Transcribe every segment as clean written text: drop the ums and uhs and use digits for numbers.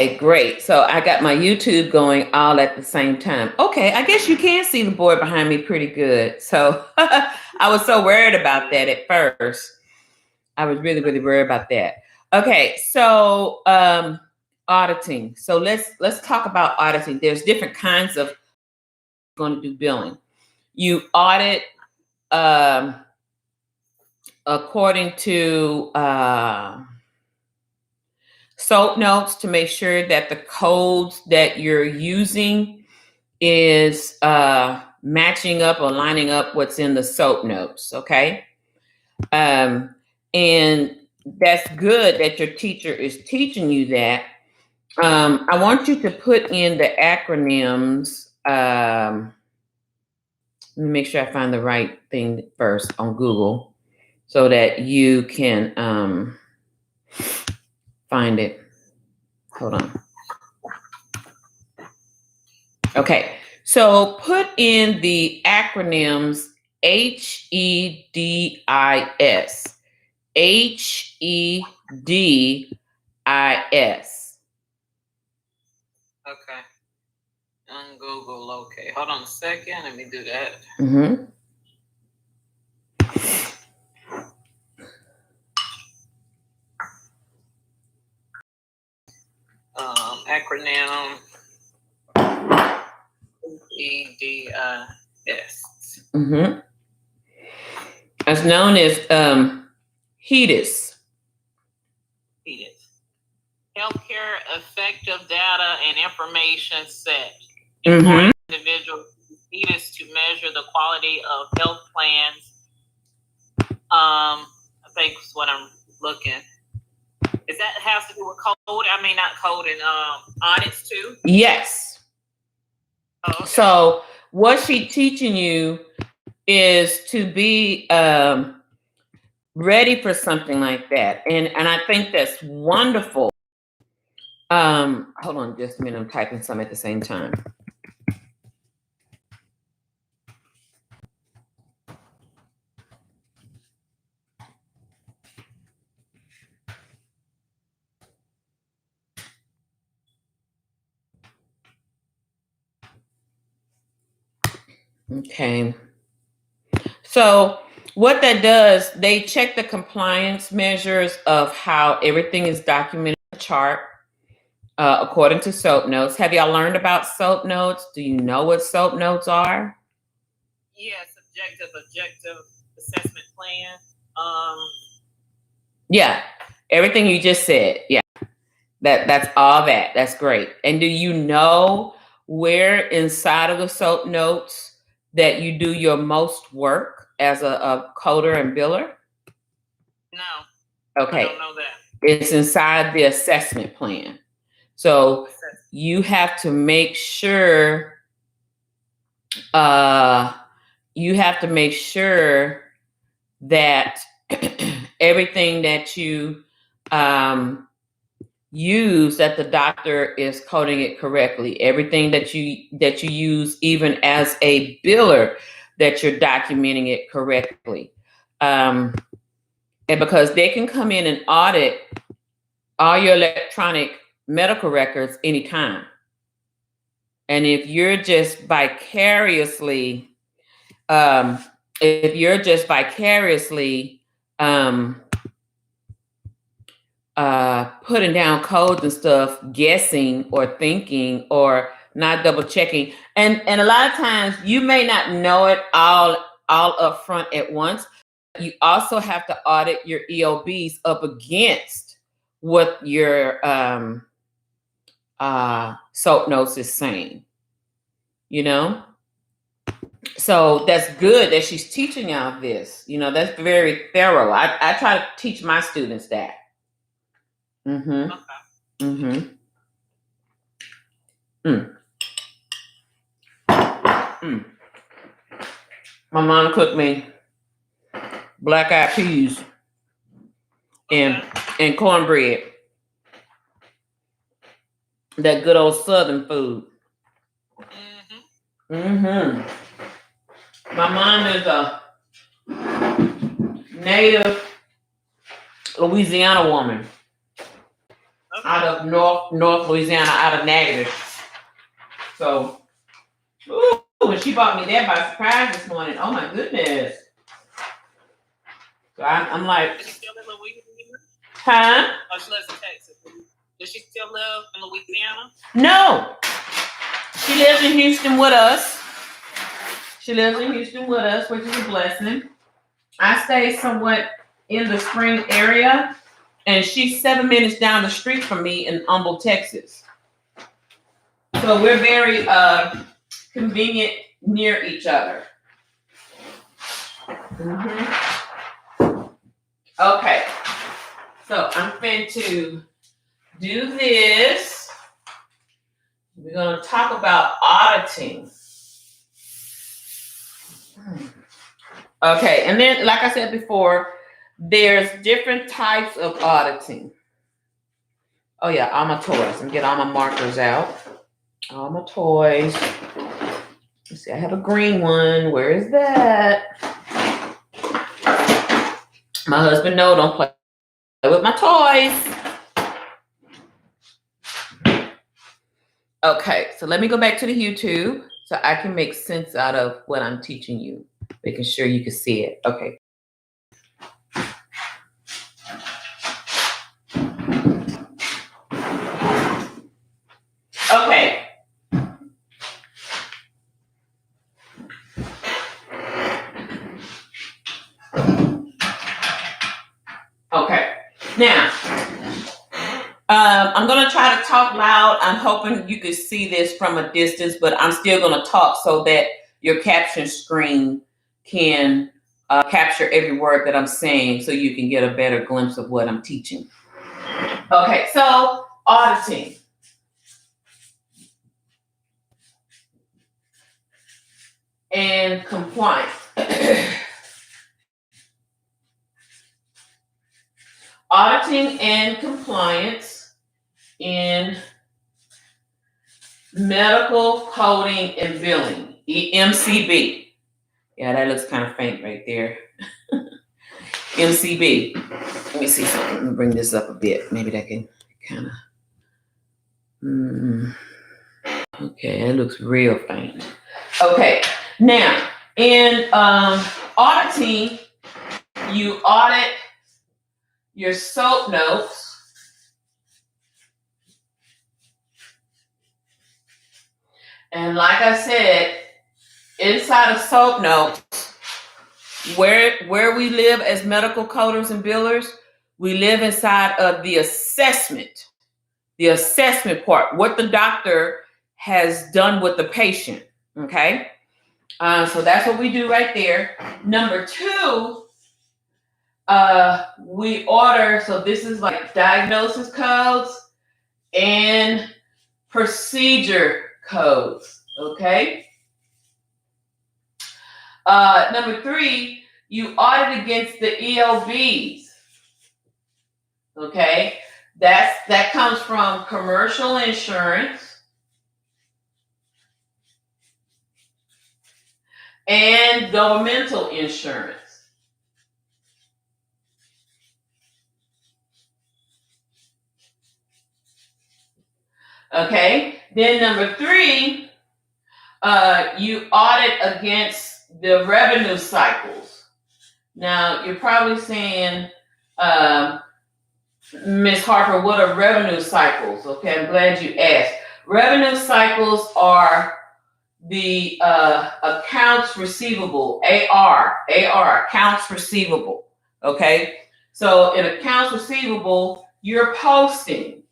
Okay, great. So I got my YouTube going all at the same time. Okay, I guess you can see the board behind me pretty good. So I was so worried about that at first. I was really, really worried about that. Okay, so auditing. So let's talk about auditing. There's different kinds of going to do billing. You audit according to SOAP notes to make sure that the codes that you're using is matching up or lining up what's in the SOAP notes, okay? And that's good that your teacher is teaching you that. I want you to put in the acronyms. Let me make sure I find the right thing first on Google so that you can find it. Hold on. Okay, so put in the acronyms HEDIS. HEDIS. Okay. On Google, okay. Hold on a second. Let me do that. Mm-hmm. Acronym HEDIS. Mm-hmm. It's known as HEDIS. HEDIS. Healthcare effective data and information set. Employing individuals HEDIS to measure the quality of health plans. I think is what I'm looking. Is that has to do with code? I mean, not code and audits too? Yes. Oh, okay. So what she's teaching you is to be ready for something like that. And I think that's wonderful. Hold on just a minute. I'm typing some at the same time. Okay. So what that does, they check the compliance measures of how everything is documented in the chart according to SOAP notes. Have y'all learned about SOAP notes? Do you know what SOAP notes are? Yes, objective assessment plan. Yeah, everything you just said. Yeah, that's all that. That's great. And do you know where inside of the SOAP notes that you do your most work as a coder and biller? No. Okay. I don't know that. It's inside the assessment plan. So you have to make sure that everything that you use, that the doctor is coding it correctly. Everything that you use, even as a biller, that you're documenting it correctly. And because they can come in and audit all your electronic medical records anytime. And if you're just vicariously putting down codes and stuff, guessing or thinking or not double checking, and a lot of times you may not know it all up front at once. You also have to audit your EOBs up against what your SOAP notes is saying, you know? So that's good that she's teaching y'all this. You know, that's very thorough. I try to teach my students that. Mm-hmm. Okay. Mm-hmm. My mom cooked me black-eyed peas and cornbread. That good old Southern food. My mom is a native Louisiana woman. Okay. out of North Louisiana, out of Negative. So, ooh, when she bought me that by surprise this morning, oh my goodness. So I'm like, Does she still live in Louisiana? huh? Oh, she lives in Texas. Does she still live in Louisiana? No. She lives in Houston with us. She lives in Houston with us, which is a blessing. I stay somewhat in the Spring area, and she's 7 minutes down the street from me in Humble, Texas. So we're very convenient near each other. Okay, so I'm going to do this. We're going to talk about auditing. Okay, and then, like I said before, there's different types of auditing. Oh yeah, all my toys. I'm getting all my markers out. All my toys. Let's see, I have a green one. Where is that? My husband, no, don't play with my toys. Okay, so let me go back to the YouTube so I can make sense out of what I'm teaching you, making sure you can see it. Okay. Okay. Okay. Now, I'm going to try to talk loud. I'm hoping you can see this from a distance, but I'm still going to talk so that your caption screen can capture every word that I'm saying so you can get a better glimpse of what I'm teaching. Okay, so auditing. And compliance. Auditing and compliance in medical coding and billing, MCB. Yeah, that looks kind of faint right there. MCB. Let me see something. Let me bring this up a bit. Maybe that can kind of. Okay, it looks real faint. Okay, now in auditing, you audit your SOAP notes. And like I said, inside of SOAP notes, where we live as medical coders and billers, we live inside of the assessment part, what the doctor has done with the patient. Okay, so that's what we do right there. Number two, we order. So this is like diagnosis codes and procedure codes. Okay. Number three, you audit against the EOB'S. Okay, that comes from commercial insurance and governmental insurance. Okay, then number three, you audit against the revenue cycles. Now, you're probably saying, Ms. Harper, what are revenue cycles? Okay, I'm glad you asked. Revenue cycles are the accounts receivable, AR, accounts receivable. Okay, so in accounts receivable, you're posting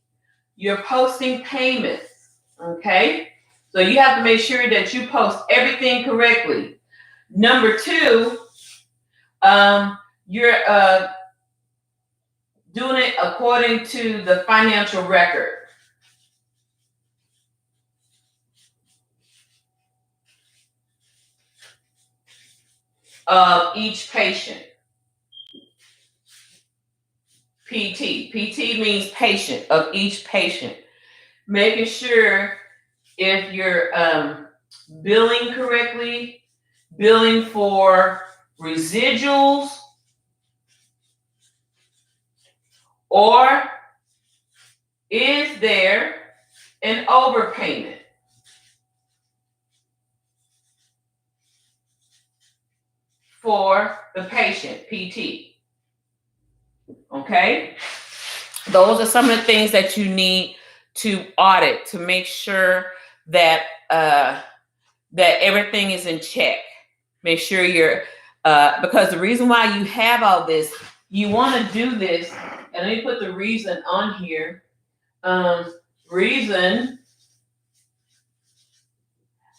payments. Okay, so you have to make sure that you post everything correctly. Number two, you're doing it according to the financial record of each patient. PT means patient, of each patient. Making sure if you're billing correctly, billing for residuals or is there an overpayment for the patient, PT? Okay? Those are some of the things that you need to audit to make sure that that everything is in check. Make sure you're because the reason why you have all this, you want to do this, and let me put the reason on here. Reason: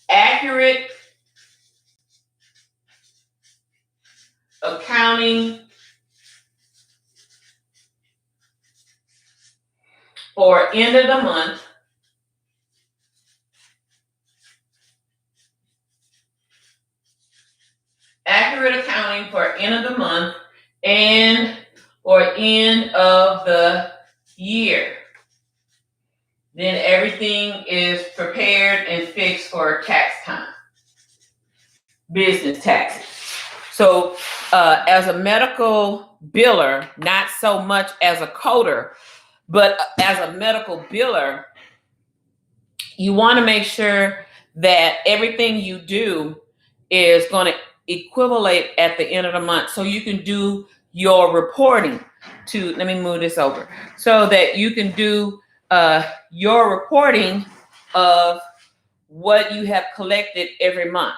accurate accounting for end of the month, accurate accounting for end of the month and for end of the year. Then everything is prepared and fixed for tax time, business taxes. So as a medical biller, not so much as a coder, but as a medical biller, you want to make sure that everything you do is going to equivalent at the end of the month so you can do your reporting to, let me move this over, so that you can do your reporting of what you have collected every month,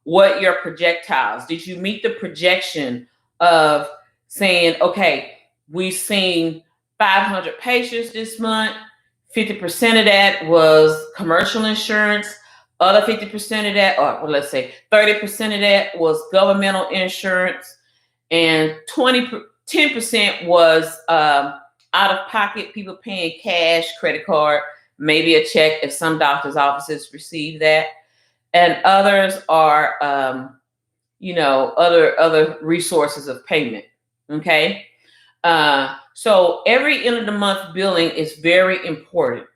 what your projectiles, did you meet the projection of saying, okay, we've seen 500 patients this month, 50% of that was commercial insurance, other 50% of that, or well, let's say 30% of that was governmental insurance, and 10% was out of pocket, people paying cash, credit card, maybe a check if some doctor's offices receive that, and others are, other resources of payment. Okay, so every end of the month billing is very important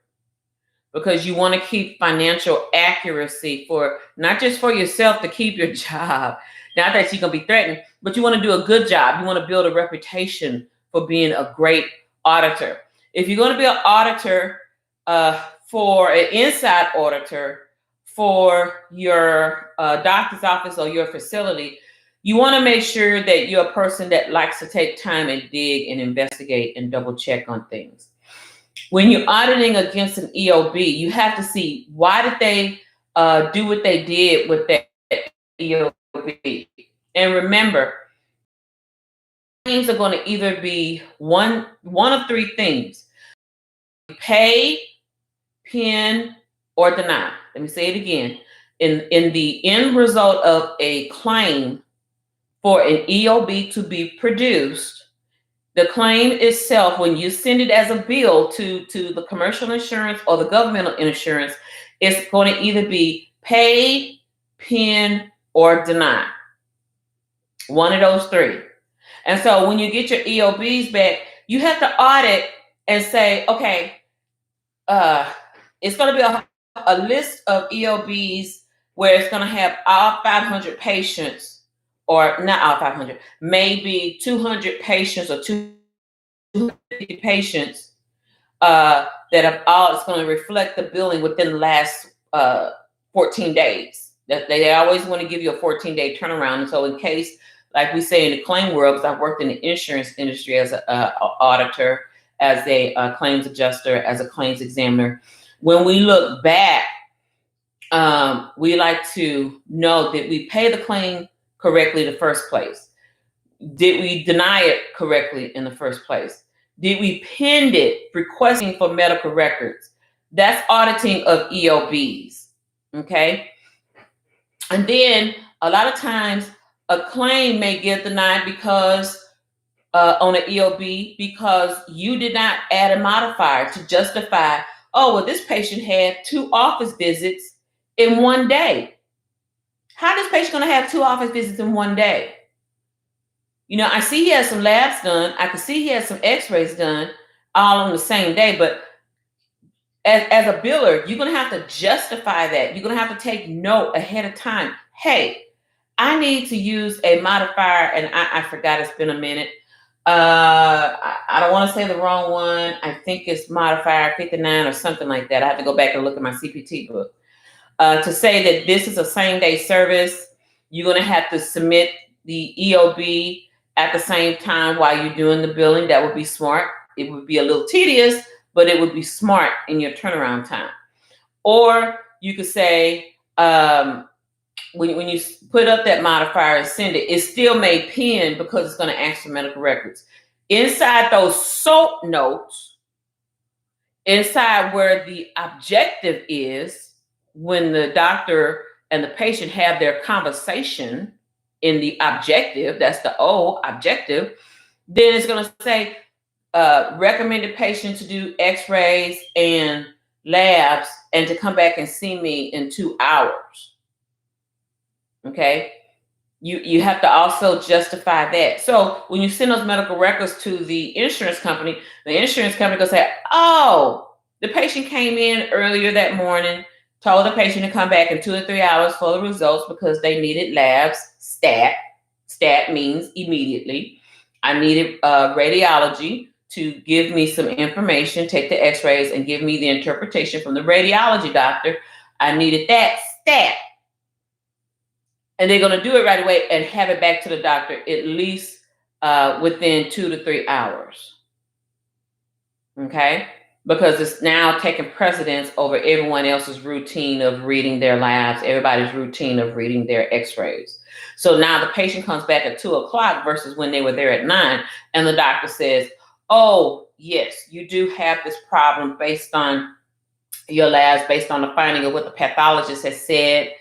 because you want to keep financial accuracy for not just for yourself to keep your job, not that you're gonna be threatened, but you want to do a good job. You want to build a reputation for being a great auditor. If you're going to be an auditor, for an inside auditor for your doctor's office or your facility, you want to make sure that you're a person that likes to take time and dig and investigate and double check on things. When you're auditing against an EOB, you have to see why did they do what they did with that EOB. And remember, things are going to either be one of three things: pay, pin, or deny. Let me say it again. In the end result of a claim for an EOB to be produced, the claim itself, when you send it as a bill to the commercial insurance or the governmental insurance, it's going to either be paid, pin, or deny. One of those three. And so when you get your EOBs back, you have to audit and say, okay, it's going to be a list of EOBs where it's going to have all 500 patients, or not all 500, maybe 200 patients or 250 patients that have all, it's going to reflect the billing within the last 14 days. That they always want to give you a 14-day turnaround. And so in case, like we say in the claim world, because I've worked in the insurance industry as an auditor, as a claims adjuster, as a claims examiner, when we look back, we like to know that we pay the claim correctly in the first place. Did we deny it correctly in the first place? Did we pin it requesting for medical records? That's auditing of EOBs, okay? And then a lot of times a claim may get denied because on an EOB because you did not add a modifier to justify, oh, well, this patient had 2 office visits in one day. How is this patient going to have 2 office visits in one day? You know, I see he has some labs done. I can see he has some x-rays done all on the same day. But as a biller, you're going to have to justify that. You're going to have to take note ahead of time. Hey, I need to use a modifier, and I forgot, it's been a minute. I don't want to say the wrong one. I think it's modifier 59 or something like that. I have to go back and look at my CPT book. To say that this is a same-day service, you're going to have to submit the EOB at the same time while you're doing the billing. That would be smart. It would be a little tedious, but it would be smart in your turnaround time. Or you could say, when you put up that modifier and send it, it still may pin because it's going to ask for medical records. Inside those SOAP notes, inside where the objective is, when the doctor and the patient have their conversation in the objective, that's the O, objective, then it's going to say recommended patient to do x-rays and labs and to come back and see me in 2 hours. Okay, you have to also justify that. So when you send those medical records to the insurance company will say, oh, the patient came in earlier that morning, told the patient to come back in 2 or 3 hours for the results because they needed labs. Stat means immediately. I needed radiology to give me some information, take the x-rays and give me the interpretation from the radiology doctor. I needed that stat. And they're going to do it right away and have it back to the doctor at least within 2 to 3 hours. Okay? Because it's now taking precedence over everyone else's routine of reading their labs, everybody's routine of reading their x-rays. So now the patient comes back at 2 o'clock versus when they were there at 9, and the doctor says, oh, yes, you do have this problem based on your labs, based on the finding of what the pathologist has said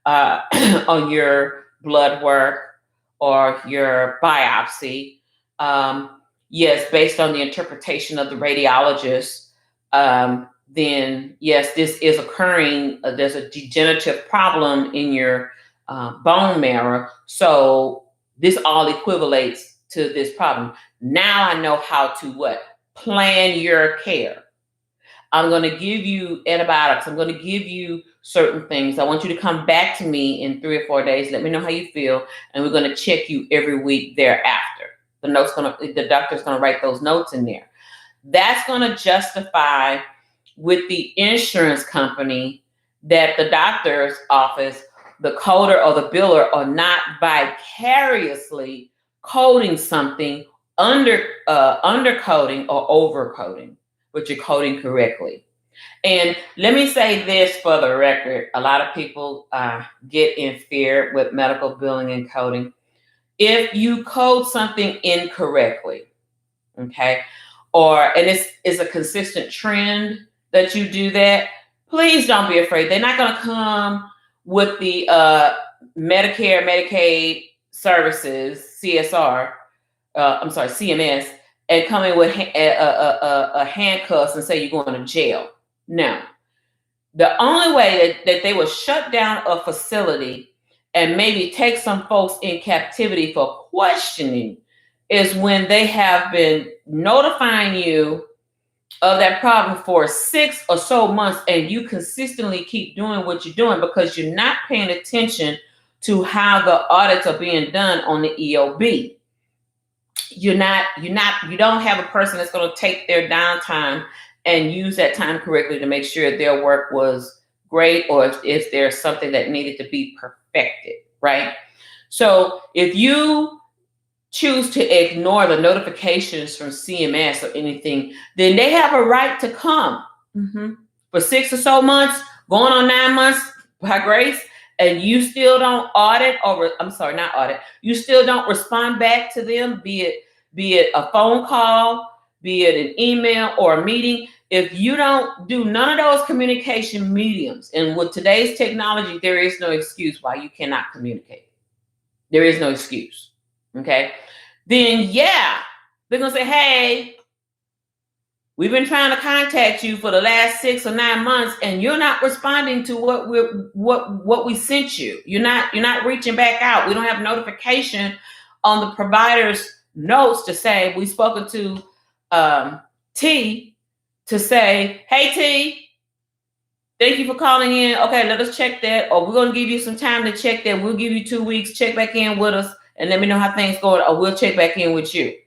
on your blood work or your biopsy. Yes, based on the interpretation of the radiologist, then yes, this is occurring. There's a degenerative problem in your bone marrow. So this all equivalates to this problem. Now I know how to what? Plan your care. I'm going to give you antibiotics. I'm going to give you certain things. I want you to come back to me in 3 or 4 days. Let me know how you feel. And we're going to check you every week thereafter. The doctor's going to write those notes in there. That's going to justify with the insurance company that the doctor's office, the coder or the biller are not vicariously coding something undercoding or overcoding, but you're coding correctly. And let me say this for the record. A lot of people get in fear with medical billing and coding. If you code something incorrectly, okay, and it's a consistent trend that you do that, please don't be afraid. They're not going to come with the Medicare, Medicaid services, CMS, and come in with a handcuffs and say you're going to jail. No. The only way that they will shut down a facility and maybe take some folks in captivity for questioning is when they have been notifying you of that problem for 6 or so months and you consistently keep doing what you're doing because you're not paying attention to how the audits are being done on the EOB. You don't have a person that's going to take their downtime and use that time correctly to make sure their work was great or if there's something that needed to be perfected, right? So if you choose to ignore the notifications from CMS or anything, then they have a right to come for 6 or so months, going on 9 months by grace, and you still don't you still don't respond back to them, be it a phone call, be it an email or a meeting. If you don't do none of those communication mediums, and with today's technology, there is no excuse why you cannot communicate. There is no excuse. Okay. Then yeah, they're gonna say, hey, we've been trying to contact you for the last 6 or 9 months, and you're not responding to what we sent you. You're not reaching back out. We don't have notification on the provider's notes to say we've spoken to T to say, hey T, thank you for calling in. Okay, let us check that, or we're gonna give you some time to check that. We'll give you 2 weeks. Check back in with us and let me know how things going, or we'll check back in with you.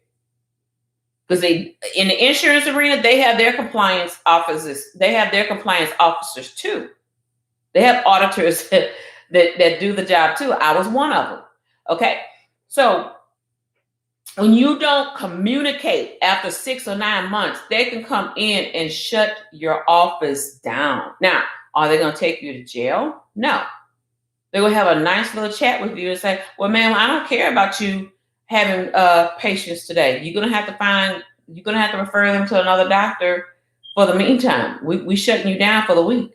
Because they, in the insurance arena, they have their compliance offices. They have their compliance officers too. They have auditors that do the job too. I was one of them. Okay. So when you don't communicate after 6 or 9 months, they can come in and shut your office down. Now, are they going to take you to jail? No. They're going to have a nice little chat with you and say, well, ma'am, I don't care about you having patients today. You're going to have to refer them to another doctor for the meantime. We shutting you down for the week.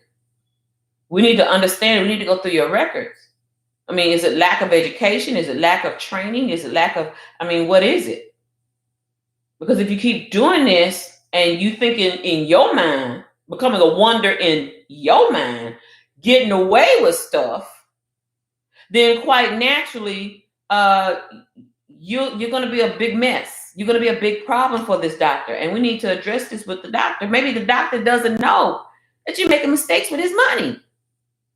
We need to understand. We need to go through your records. I mean, is it lack of education? Is it lack of training? Is it lack of, what is it? Because if you keep doing this and you think in your mind, becoming a wonder in your mind, getting away with stuff, then quite naturally, you're going to be a big mess. You're going to be a big problem for this doctor. And we need to address this with the doctor. Maybe the doctor doesn't know that you're making mistakes with his money,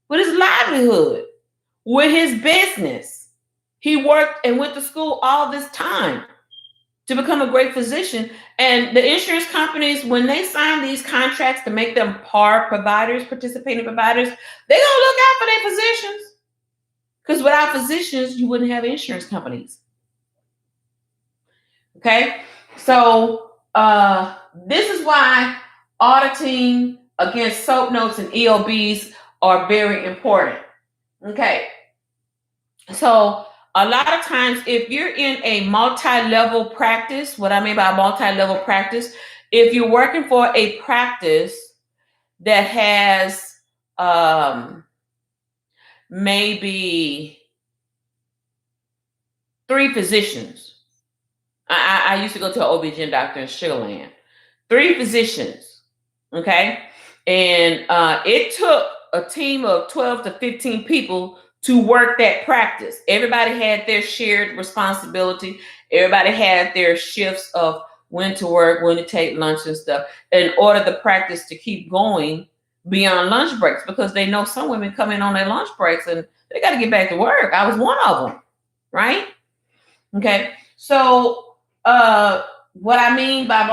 with his livelihood, with his business. He worked and went to school all this time to become a great physician. And the insurance companies, when they sign these contracts to make them par providers, participating providers, they're going to look out for their physicians. Because without physicians, you wouldn't have insurance companies. Okay? So this is why auditing against SOAP notes and EOB'S are very important. Okay? So a lot of times, if you're in a multi-level practice, what I mean by multi-level practice, if you're working for a practice that has maybe 3 physicians. I used to go to an OB-GYN doctor in Sugar Land. 3 physicians, okay? And it took a team of 12 to 15 people to work that practice. Everybody had their shared responsibility. Everybody had their shifts of when to work, when to take lunch and stuff, in order the practice to keep going beyond lunch breaks, because they know some women come in on their lunch breaks and they got to get back to work. I was one of them, right? Okay. So what I mean by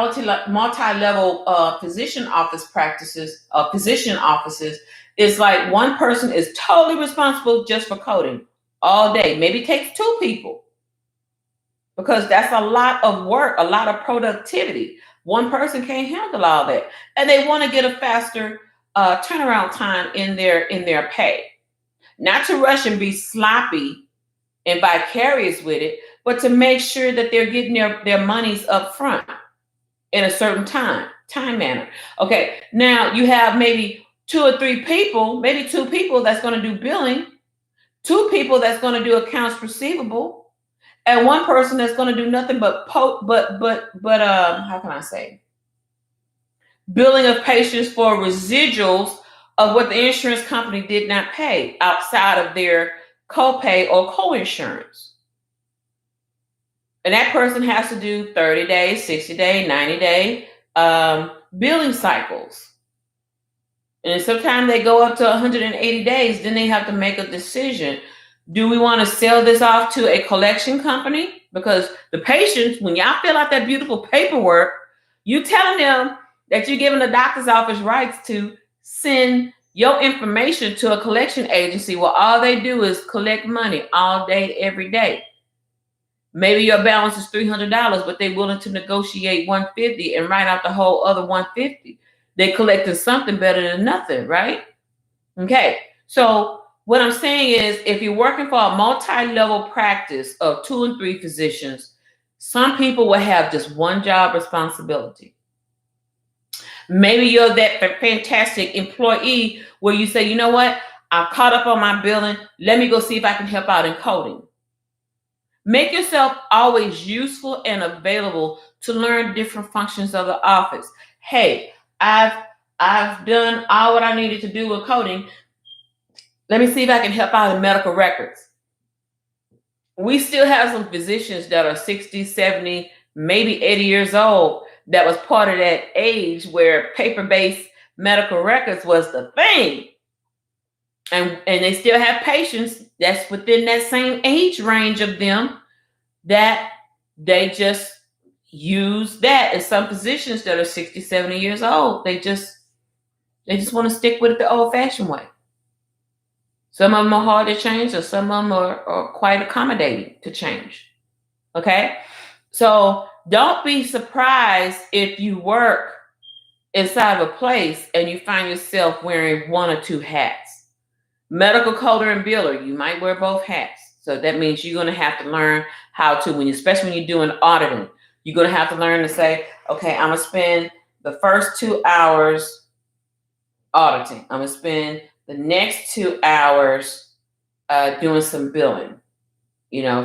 multi-level physician office practices, physician offices, is like one person is totally responsible just for coding all day. Maybe it takes 2 people, because that's a lot of work, a lot of productivity. One person can't handle all that, and they want to get a faster turnaround time in their pay. Not to rush and be sloppy and vicarious with it, but to make sure that they're getting their monies up front in a certain time manner. Okay, now you have maybe 2 or 3 people, maybe 2 people that's going to do billing, 2 people that's going to do accounts receivable, and 1 person that's going to do nothing but how can I say, billing of patients for residuals of what the insurance company did not pay outside of their copay or coinsurance. And that person has to do 30 days, 60 day, 90 day billing cycles. And sometimes they go up to 180 days. Then they have to make a decision. Do we want to sell this off to a collection company? Because the patients, when y'all fill out that beautiful paperwork, you telling them that you're giving the doctor's office rights to send your information to a collection agency where all they do is collect money all day, every day. Maybe your balance is $300, but they're willing to negotiate $150 and write out the whole other $150. They're collecting something better than nothing, right? Okay, so what I'm saying is, if you're working for a multi-level practice of 2 and 3 physicians, some people will have just one job responsibility. Maybe you're that fantastic employee where you say, you know what, I'm caught up on my billing. Let me go see if I can help out in coding. Make yourself always useful and available to learn different functions of the office. Hey, I've done all what I needed to do with coding. Let me see if I can help out in medical records. We still have some physicians that are 60, 70, maybe 80 years old that was part of that age where paper-based medical records was the thing. And they still have patients that's within that same age range of them that they just use that. And some physicians that are 60, 70 years old, they just want to stick with it the old-fashioned way. Some of them are hard to change, or some of them are quite accommodating to change. Okay? So don't be surprised if you work inside of a place and you find yourself wearing one or two hats. Medical coder and biller, you might wear both hats. So that means you're going to have to learn how to, especially when you're doing auditing, you're going to have to learn to say, okay, I'm going to spend the first 2 hours auditing. I'm going to spend the next 2 hours doing some billing,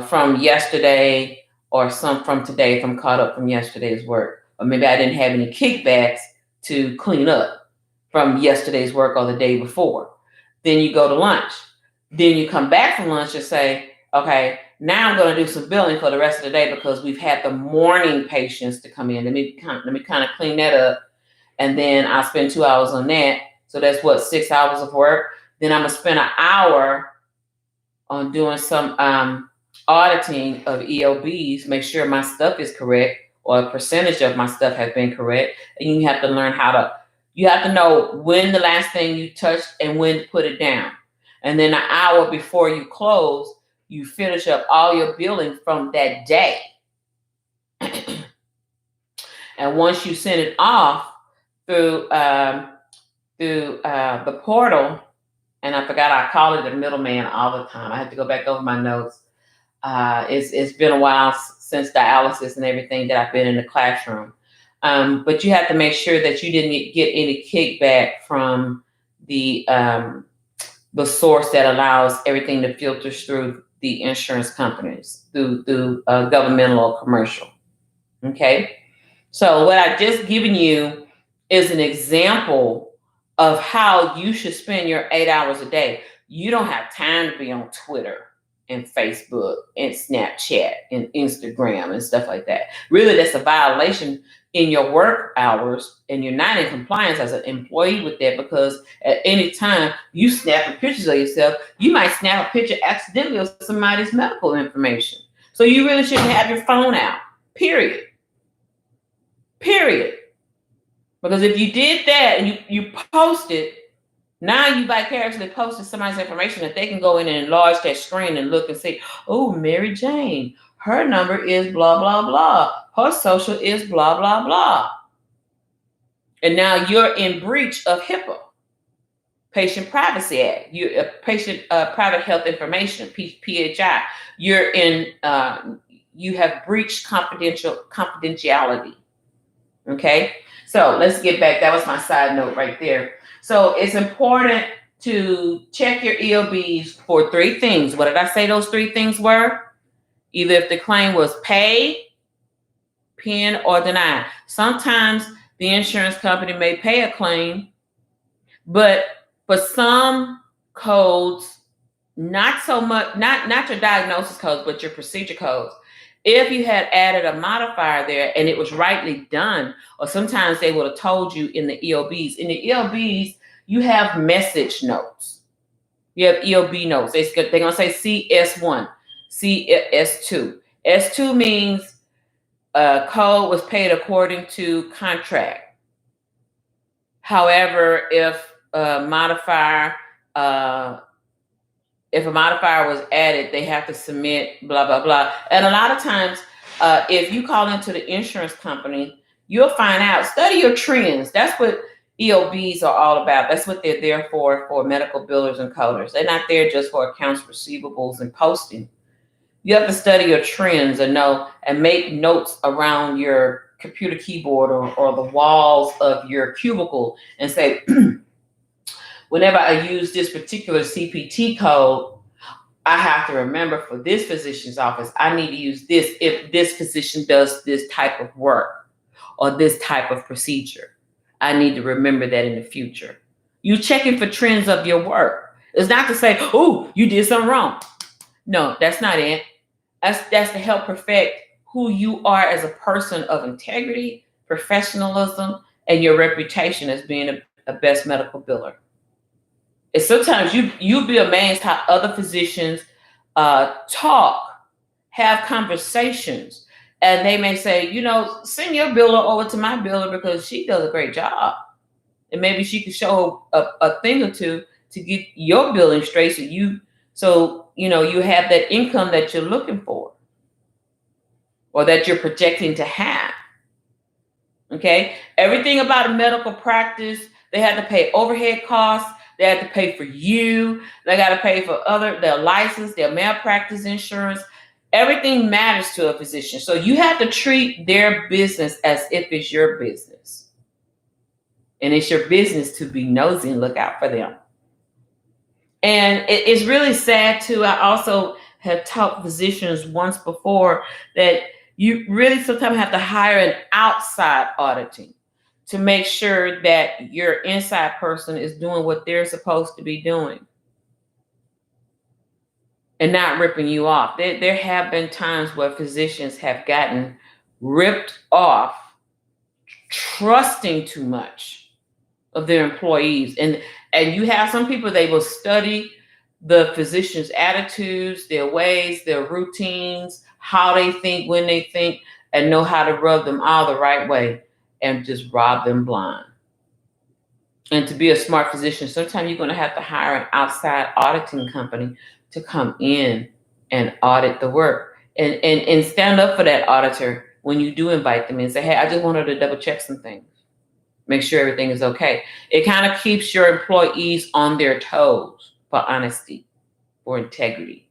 from yesterday or some from today if I'm caught up from yesterday's work. Or maybe I didn't have any kickbacks to clean up from yesterday's work or the day before. Then you go to lunch. Then you come back from lunch and say, okay, now I'm going to do some billing for the rest of the day because we've had the morning patients to come in. Let me kind of clean that up. And then I'll spend 2 hours on that. So that's 6 hours of work. Then I'm going to spend an hour on doing some auditing of EOB'S, make sure my stuff is correct or a percentage of my stuff has been correct. And you have to learn you have to know when the last thing you touched and when to put it down. And then an hour before you close, you finish up all your billing from that day. And once you send it off through the portal, and I forgot I call it the middleman all the time. I have to go back over my notes. It's been a while since dialysis and everything that I've been in the classroom. But you have to make sure that you didn't get any kickback from the source that allows everything to filter through the insurance companies, through governmental or commercial. Okay? So what I've just given you is an example of how you should spend your 8 hours a day. You don't have time to be on Twitter and Facebook and Snapchat and Instagram and stuff like that. Really, that's a violation in your work hours, and you're not in compliance as an employee with that, because at any time you snapping pictures of yourself, you might snap a picture accidentally of somebody's medical information. So you really shouldn't have your phone out, period. Because if you did that and you posted, now you vicariously posted somebody's information that they can go in and enlarge that screen and look and see, oh, Mary Jane, her number is blah, blah, blah. Her social is blah, blah, blah. And now you're in breach of HIPAA, Patient Privacy Act, Patient Private Health Information, PHI. You have breached confidentiality. Okay? So let's get back. That was my side note right there. So it's important to check your EOB'S for 3 things. What did I say those 3 things were? Either if the claim was paid, pin, or denied. Sometimes the insurance company may pay a claim, but for some codes, not so much, not your diagnosis codes, but your procedure codes. If you had added a modifier there and it was rightly done, or sometimes they would have told you in the EOB'S. In the EOB'S, you have message notes. You have EOB notes. They're going to say CS1, CS2. S2 means code was paid according to contract. However, if a modifier was added, they have to submit blah, blah, blah. And a lot of times, if you call into the insurance company, you'll find out, study your trends. That's what EOB'S are all about. That's what they're there for medical billers and coders. They're not there just for accounts receivables and posting. You have to study your trends and know and make notes around your computer keyboard or the walls of your cubicle and say, whenever I use this particular CPT code, I have to remember for this physician's office, I need to use this if this physician does this type of work or this type of procedure. I need to remember that in the future. You checking for trends of your work. It's not to say, oh, you did something wrong. No, that's not it. That's to help perfect who you are as a person of integrity, professionalism, and your reputation as being a best medical biller. And sometimes you'll be amazed how other physicians talk, have conversations, And they may say, send your biller over to my biller because she does a great job. And maybe she could show a thing or two to get your billing straight so you have that income that you're looking for or that you're projecting to have. Okay? Everything about a medical practice, they have to pay overhead costs. They have to pay for you. They got to pay for their license, their malpractice insurance. Everything matters to a physician. So you have to treat their business as if it's your business. And it's your business to be nosy and look out for them. And it's really sad too. I also have taught physicians once before that you really sometimes have to hire an outside auditing to make sure that your inside person is doing what they're supposed to be doing and not ripping you off. There have been times where physicians have gotten ripped off trusting too much of their employees. And you have some people, they will study the physician's attitudes, their ways, their routines, how they think, when they think, and know how to rub them all the right way and just rob them blind. And to be a smart physician, sometimes you're going to have to hire an outside auditing company to come in and audit the work and stand up for that auditor when you do invite them in and say, hey, I just wanted to double check some things. Make sure everything is okay. It kind of keeps your employees on their toes for honesty, for integrity,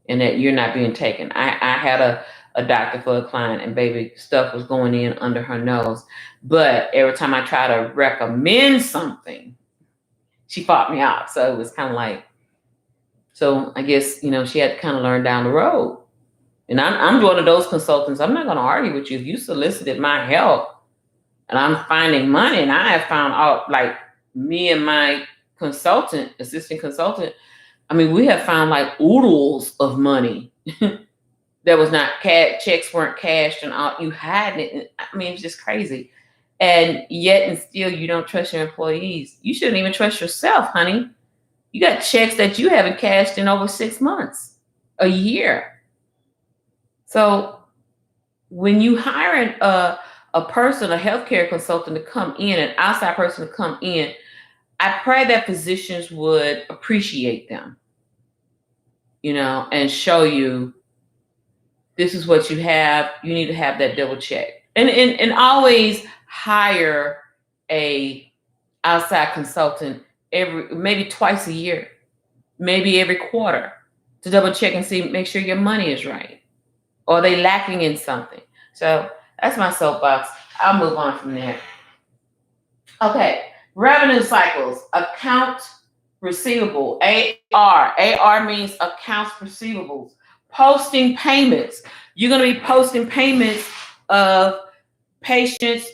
and that you're not being taken. I had a doctor for a client, and baby, stuff was going in under her nose. But every time I try to recommend something, she fought me out. So it was kind of like, so I guess, she had to kind of learn down the road. And I'm one of those consultants. I'm not going to argue with you. If you solicited my help and I'm finding money, and I have found out, like me and my assistant consultant, we have found like oodles of money that was not cash, checks weren't cashed and all, you hiding it. It's just crazy. And yet and still you don't trust your employees. You shouldn't even trust yourself, honey. You got checks that you haven't cashed in over 6 months, a year. So when you hire a person, a healthcare consultant to come in, an outside person to come in, I pray that physicians would appreciate them, and show you this is what you have. You need to have that double check. And always hire a outside consultant maybe twice a year, maybe every quarter, to double check and make sure your money is right. Or are they lacking in something? So that's my soapbox. I'll move on from there. Okay, revenue cycles, account receivable, AR. AR means accounts receivables. Posting payments. You're going to be posting payments of patients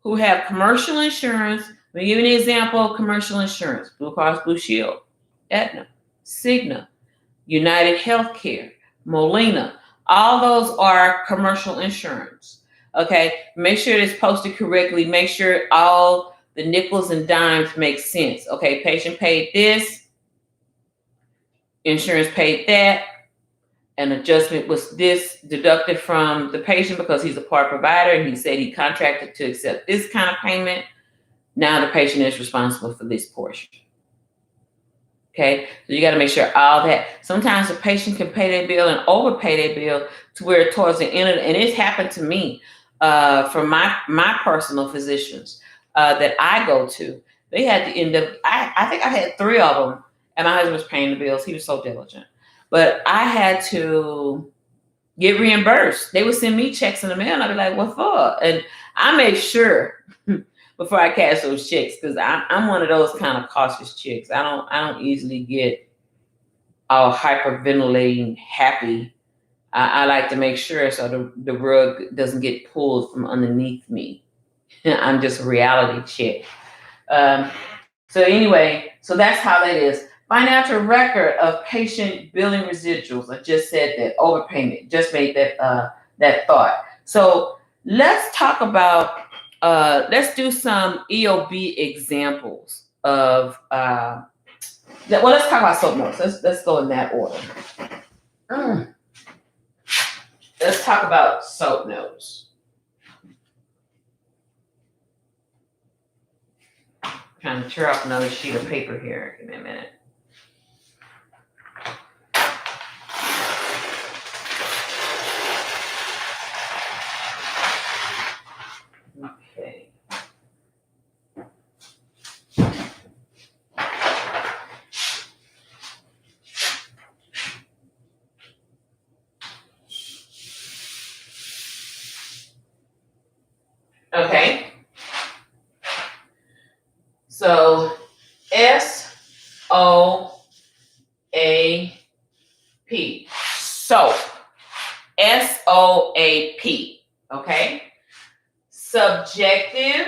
who have commercial insurance. Let me give you an example of commercial insurance. Blue Cross Blue Shield, Aetna, Cigna, United Healthcare, Molina. All those are commercial insurance. Okay, make sure it's posted correctly. Make sure all the nickels and dimes make sense. Okay, patient paid this, insurance paid that, an adjustment was this deducted from the patient because he's a part provider and he said he contracted to accept this kind of payment. Now the patient is responsible for this portion. Okay, so you got to make sure all that. Sometimes the patient can pay their bill and overpay their bill to where towards the end of it, and it's happened to me from my personal physicians that I go to. They had to end up, I think I had 3 of them, and my husband was paying the bills. He was so diligent. But I had to get reimbursed. They would send me checks in the mail, and I'd be like, what for? And I make sure before I cash those checks, because I'm one of those kind of cautious chicks. I don't easily get all hyperventilating happy. I like to make sure so the rug doesn't get pulled from underneath me. I'm just a reality chick. So anyway, so that's how that is. Financial record of patient billing residuals. I just said that. Overpayment. Just made that thought. So let's talk about, let's do some EOB examples of, let's talk about soap notes. Let's go in that order. let's talk about SOAP notes. Trying to tear off another sheet of paper here. Give me a minute. Okay. Okay. So SOAP. SOAP. SOAP. Okay. Subjective,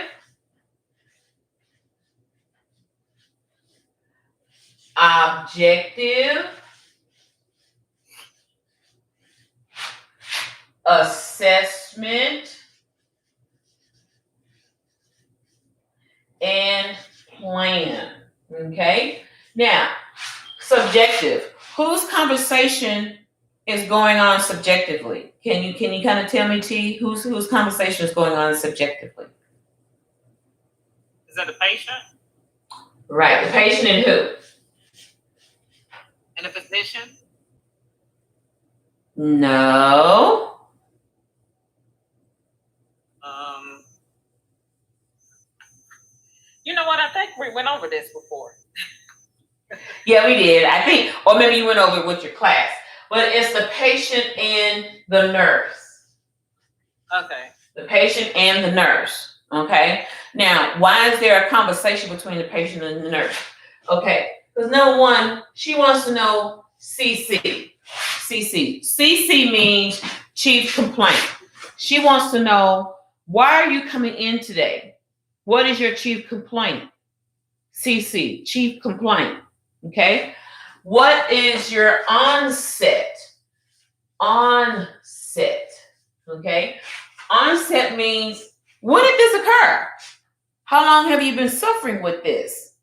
objective, assessment, and plan. Okay. Now, subjective. Whose conversation is going on subjectively? Can you kind of tell me, T, whose conversation is going on subjectively? Is that the patient? Right. The patient and who? And the physician? No. You know what? I think we went over this before. Yeah, we did. I think, or maybe you went over it with your class. But it's the patient and the nurse. Okay. The patient and the nurse. Okay. Now, why is there a conversation between the patient and the nurse? Okay. Because number one, she wants to know CC. CC means chief complaint. She wants to know, why are you coming in today? What is your chief complaint? CC, chief complaint. Okay. What is your onset? Onset. Okay. Onset means, when did this occur? How long have you been suffering with this?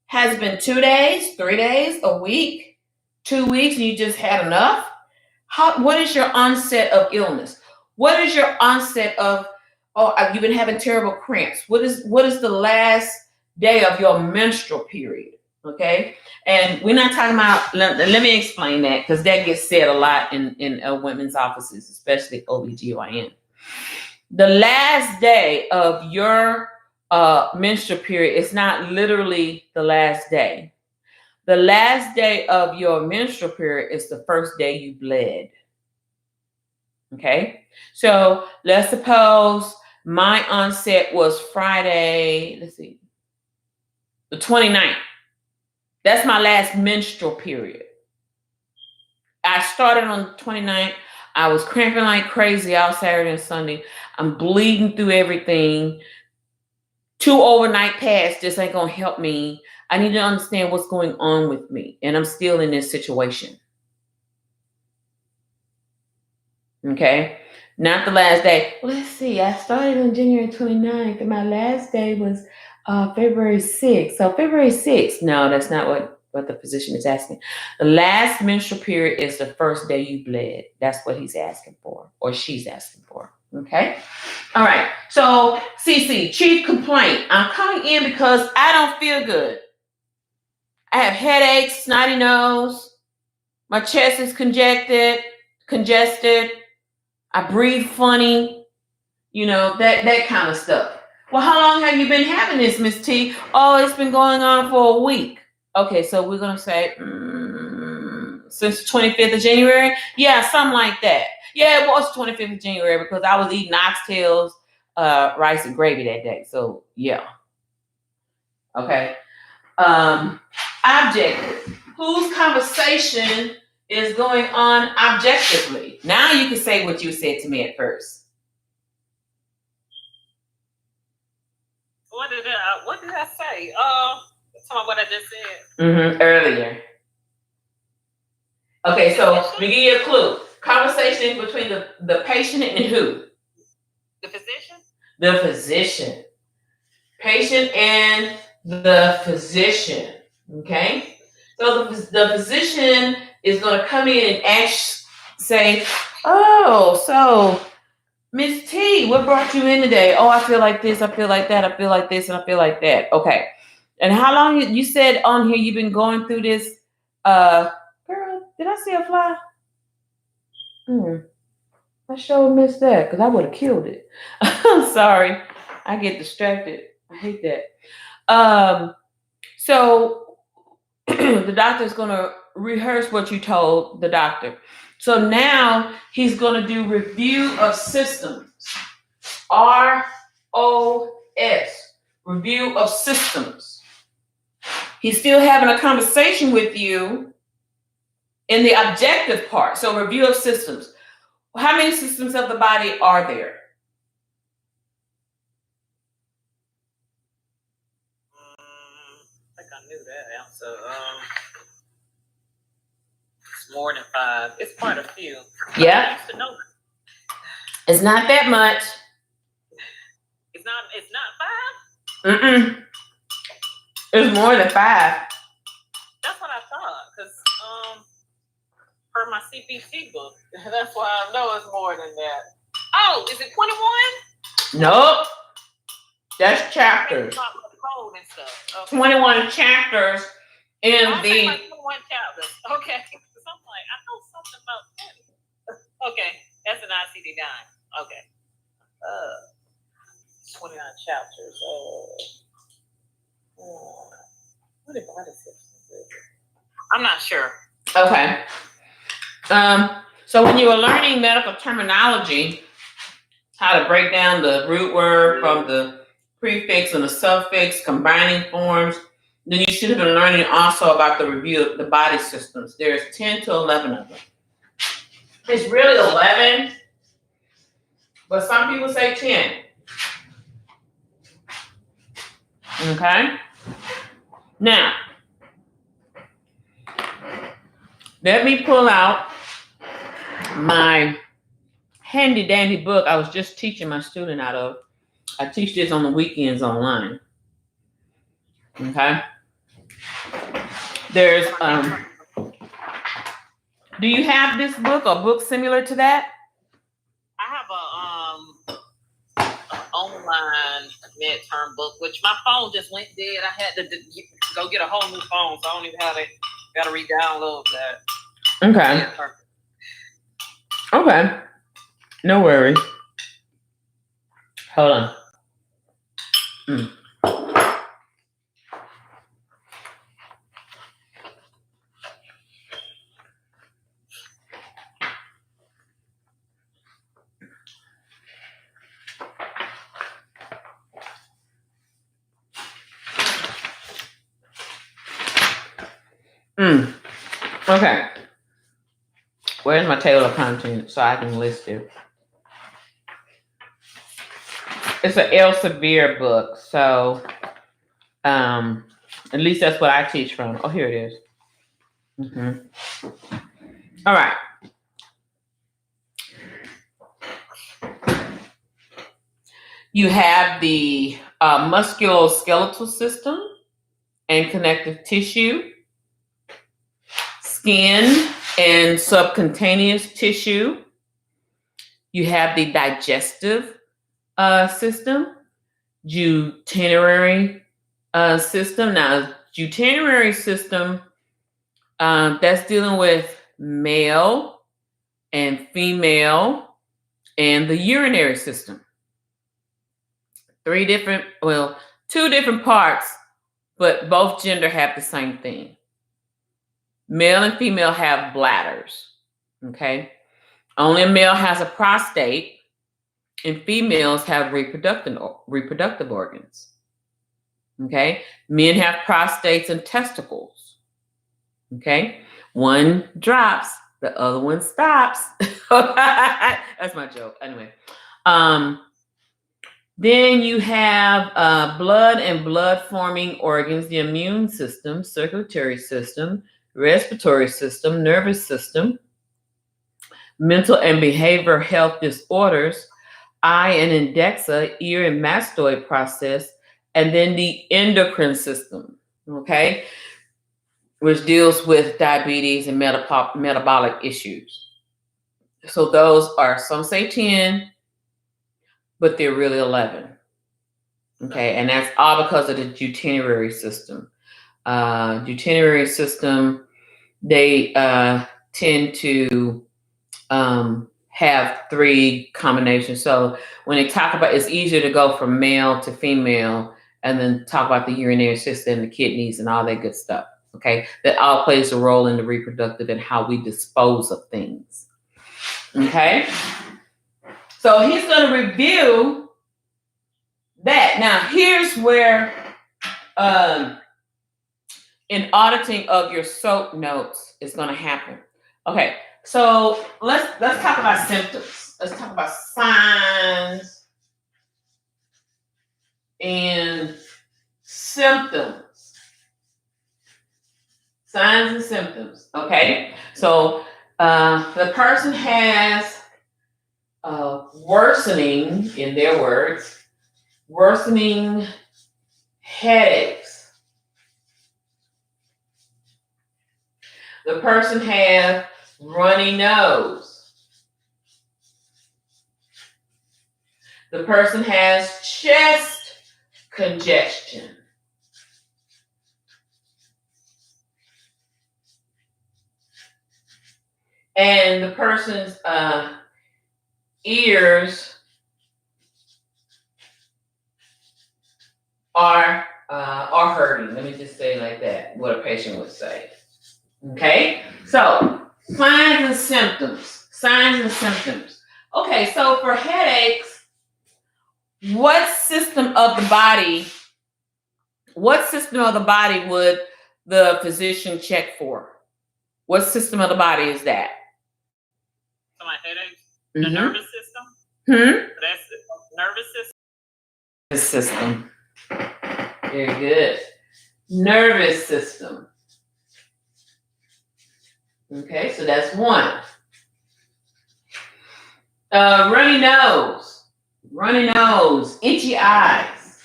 Has it been 2 days, 3 days, a week, 2 weeks, and you just had enough? What is your onset of illness? What is your onset of, you've been having terrible cramps? What is the last day of your menstrual period? Okay. And we're not talking about, let me explain that, because that gets said a lot in women's offices, especially OBGYN. The last day of your menstrual period is not literally the last day. The last day of your menstrual period is the first day you bled. Okay. So let's suppose my onset was Friday, the 29th. That's my last menstrual period. I started on the 29th. I was cramping like crazy all Saturday and Sunday. I'm bleeding through everything. 2 overnight pads just ain't going to help me. I need to understand what's going on with me. And I'm still in this situation. Okay. Not the last day. Well, let's see. I started on January 29th and my last day was February 6th. So February 6th. No, that's not what the physician is asking. The last menstrual period is the first day you bled. That's what he's asking for, or she's asking for. Okay. All right. So CC, chief complaint. I'm coming in because I don't feel good. I have headaches, snotty nose. My chest is congested. I breathe funny. You know, that kind of stuff. Well, how long have you been having this, Miss T? Oh, it's been going on for a week. Okay, so we're going to say since the 25th of January? Yeah, something like that. Yeah, it was 25th of January because I was eating oxtails, rice, and gravy that day. So, yeah. Okay. Objective. Whose conversation is going on objectively? Now you can say what you said to me at first. What did I say? Tell me what I just said. Earlier. Okay, so let me give you a clue. Conversation between the patient and who? The physician? The physician. Patient and the physician. Okay? So the physician is going to come in and say, Oh, so Miss T, what brought you in today? Oh, I feel like this, I feel like that, I feel like this, and I feel like that. Okay. And how long you said on here you've been going through this? Girl, did I see a fly? I sure missed that because I would have killed it. I'm sorry. I get distracted. I hate that. So the doctor's going to rehearse what you told the doctor. So now he's going to do review of systems. ROS, review of systems. He's still having a conversation with you in the objective part. So review of systems. How many systems of the body are there? I think I knew that answer. It's more than 5. It's quite a few. Yeah. I used to know. It's not that much. It's not 5? It's more than 5. That's what I thought, because per my CPT book, that's why I know it's more than that. Oh, is it 21? Nope. That's chapters. Code and stuff. Okay. 21 chapters in the. Like 21 chapters. Okay. So I'm like, I know something about 20. Okay, that's an ICD-9. Okay. 29 chapters. What is it? I'm not sure. Okay. So when you were learning medical terminology, how to break down the root word from the prefix and the suffix, combining forms, then you should have been learning also about the review of the body systems. There's 10 to 11 of them. It's really 11, but some people say 10. Okay? Now, let me pull out my handy dandy book I was just teaching my student out of. I teach this on the weekends online. Okay? There's, do you have this book or book similar to that? I have an online midterm book, which my phone just went dead. I had to go get a whole new phone, so I don't even have it. Got to re-download that. Okay. Okay. No worries. Hold on. Okay. Where's my table of contents so I can list it? It's an Elsevier book, so at least that's what I teach from. Oh, here it is. All right. You have the musculoskeletal system and connective tissue, skin and subcutaneous tissue. You have the digestive system, urinary system. Now, urinary system, that's dealing with male and female and the urinary system. Two different parts, but both gender have the same thing. Male and female have bladders, okay? Only a male has a prostate, and females have reproductive organs, okay? Men have prostates and testicles, okay? One drops, the other one stops. That's my joke. Anyway, then you have blood and blood-forming organs, the immune system, circulatory system, respiratory system, nervous system, mental and behavioral health disorders, eye and indexa, ear and mastoid process, and then the endocrine system, okay, which deals with diabetes and metabolic issues. So those are, some say 10, but they're really 11. Okay, and that's all because of the deuteriary system. Deuteriary system, they tend to have 3 combinations. So when they talk about, it's easier to go from male to female and then talk about the urinary system, the kidneys, and all that good stuff. Okay, that all plays a role in the reproductive and how we dispose of things. Okay, so he's going to review that. Now, here's where in auditing of your SOAP notes is going to happen. Okay, so let's talk about symptoms. Let's talk about signs and symptoms. Signs and symptoms. Okay, so the person has worsening, in their words, worsening headaches. The person has runny nose. The person has chest congestion. And the person's ears are hurting. Let me just say it like that, what a patient would say. Okay, so signs and symptoms. Signs and symptoms. Okay, so for headaches, what system of the body would the physician check for? What system of the body is that? So my headaches, the nervous system. That's the nervous system. Very good. Nervous system. Okay, so that's 1. Runny nose, itchy eyes.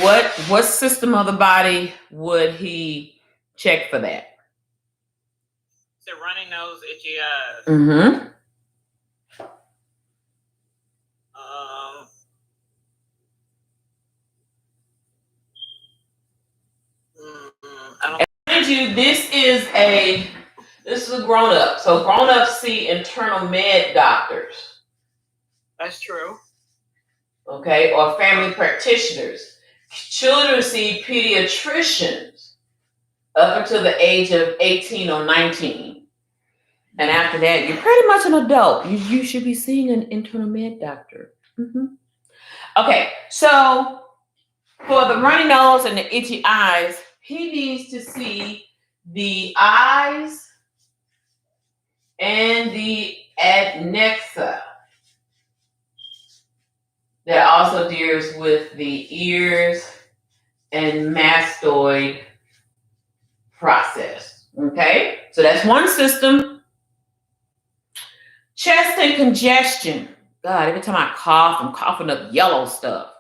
What system of the body would he check for that? So runny nose, itchy eyes. This is a grown up. So grown ups see internal med doctors. That's true. Okay, or family practitioners. Children see pediatricians up until the age of 18 or 19. And after that, you're pretty much an adult. You should be seeing an internal med doctor. Okay, so for the runny nose and the itchy eyes, he needs to see the eyes and the adnexa. That also deals with the ears and mastoid process. Okay, so that's 1 system. Chest and congestion. God, every time I cough, I'm coughing up yellow stuff.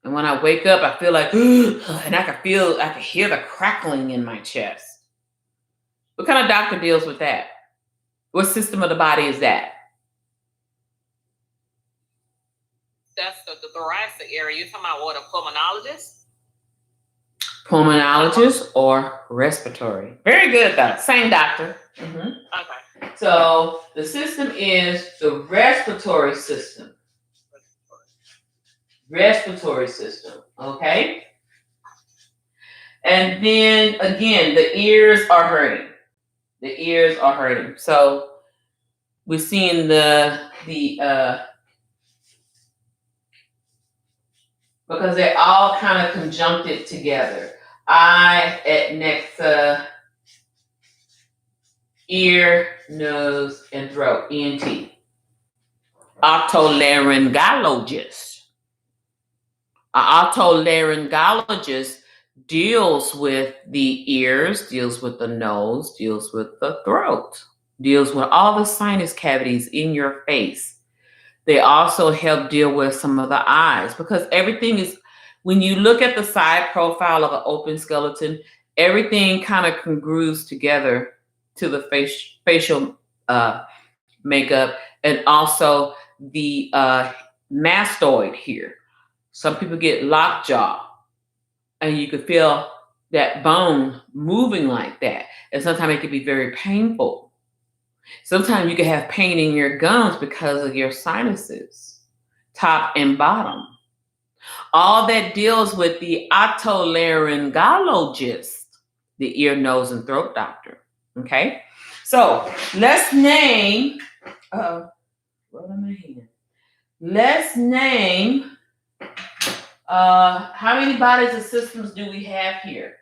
And when I wake up, I feel like, and I can hear the crackling in my chest. What kind of doctor deals with that? What system of the body is that? That's the thoracic area. You're talking about what, a pulmonologist? Pulmonologist or respiratory. Very good, though. Same doctor. Okay. So the system is the respiratory system. Respiratory system. Okay. And then again, the ears are hurting. The ears are hurting. So we're seeing the because they're all kind of conjuncted together. Eye, adnexa, ear, nose, and throat, ENT. Otolaryngologist. An otolaryngologist deals with the ears, deals with the nose, deals with the throat, deals with all the sinus cavities in your face. They also help deal with some of the eyes because everything is, when you look at the side profile of an open skeleton, Everything kind of congrues together to the facial makeup, and also the mastoid here. Some people get lockjaw, and you can feel that bone moving like that. And sometimes it can be very painful. Sometimes you can have pain in your gums because of your sinuses, top and bottom. All that deals with the otolaryngologist, the ear, nose, and throat doctor. Okay? So let's name, what am I here? Let's name, how many bodies and systems do we have here?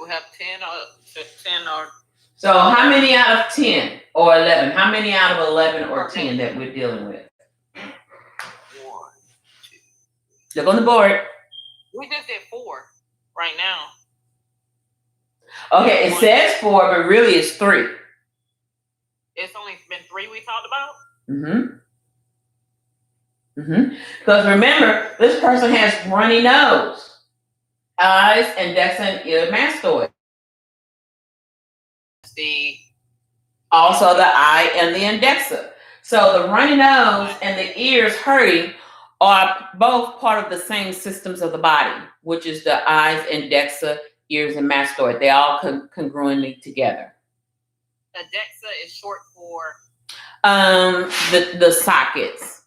We have 10 or So how many out of 10 or 11? How many out of 11 or 10 that we're dealing with? 1, 2. Look on the board. We just did 4 right now. Okay, it says 4, but really it's 3. It's only been 3 we talked about? Because remember, this person has runny nose, eyes, indexa, and ear mastoid. Also the eye and the indexa. So the runny nose and the ears hurting are both part of the same systems of the body, which is the eyes, indexa, ears, and mastoid. They all congruently together. Indexa is short for the sockets,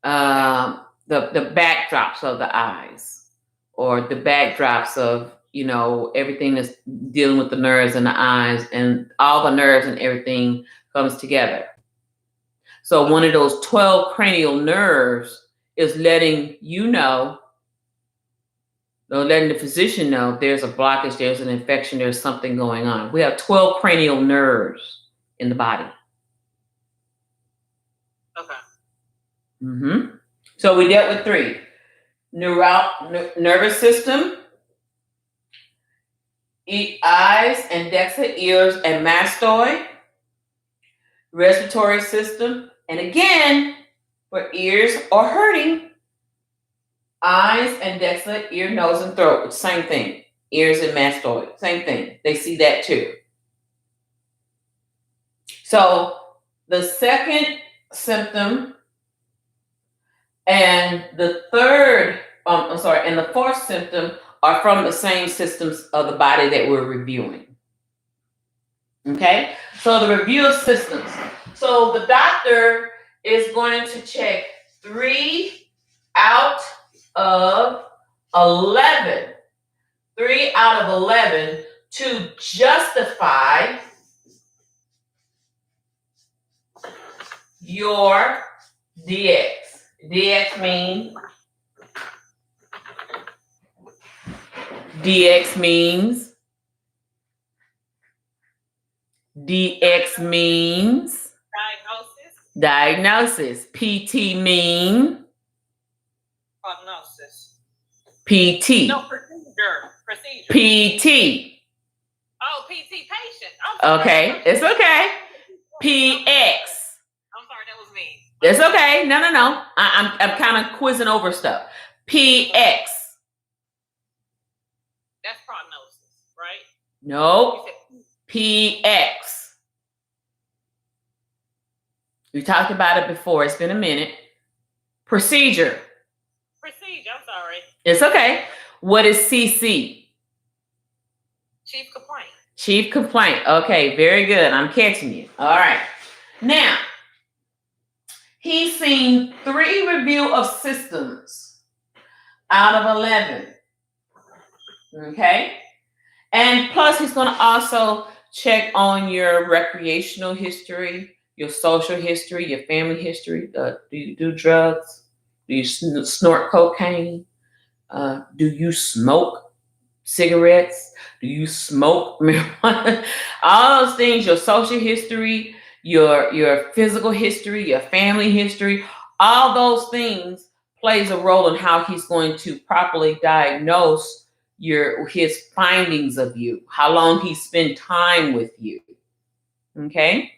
the backdrops of the eyes, or the backdrops of, you know, everything that's dealing with the nerves and the eyes, and all the nerves and everything comes together. So one of those 12 cranial nerves is letting you know, or letting the physician know there's a blockage, there's an infection, there's something going on. We have 12 cranial nerves in the body. Okay. So we dealt with 3. Nervous system, eyes, indexa, ears, and mastoid. Respiratory system, and again, for ears or hurting, eyes, indexa, ear, nose, and throat. Same thing. Ears and mastoid, same thing. They see that too. So the second symptom and the third, and the fourth symptom are from the same systems of the body that we're reviewing. Okay, so the review of systems. So the doctor is going to check 3 out of 11. 3 out of 11 to justify your DX. DX means diagnosis. PT means prognosis. PT. No, procedure. PT. Oh, PT patient. Okay, it's okay. PX. I'm sorry, that was me. It's okay. No. I'm kind of quizzing over stuff. PX. That's prognosis, right? No. PX. We talked about it before. It's been a minute. Procedure. I'm sorry. It's okay. What is CC? Chief complaint. Okay, very good. I'm catching you. All right. Now, he's seen 3 review of systems out of 11. Okay. And plus, he's going to also check on your recreational history, your social history, your family history. Do you do drugs? Do you snort cocaine? Do you smoke cigarettes? Do you smoke marijuana? All those things, your social history, your physical history, your family history, all those things plays a role in how he's going to properly diagnose his findings of you, how long he spent time with you. Okay?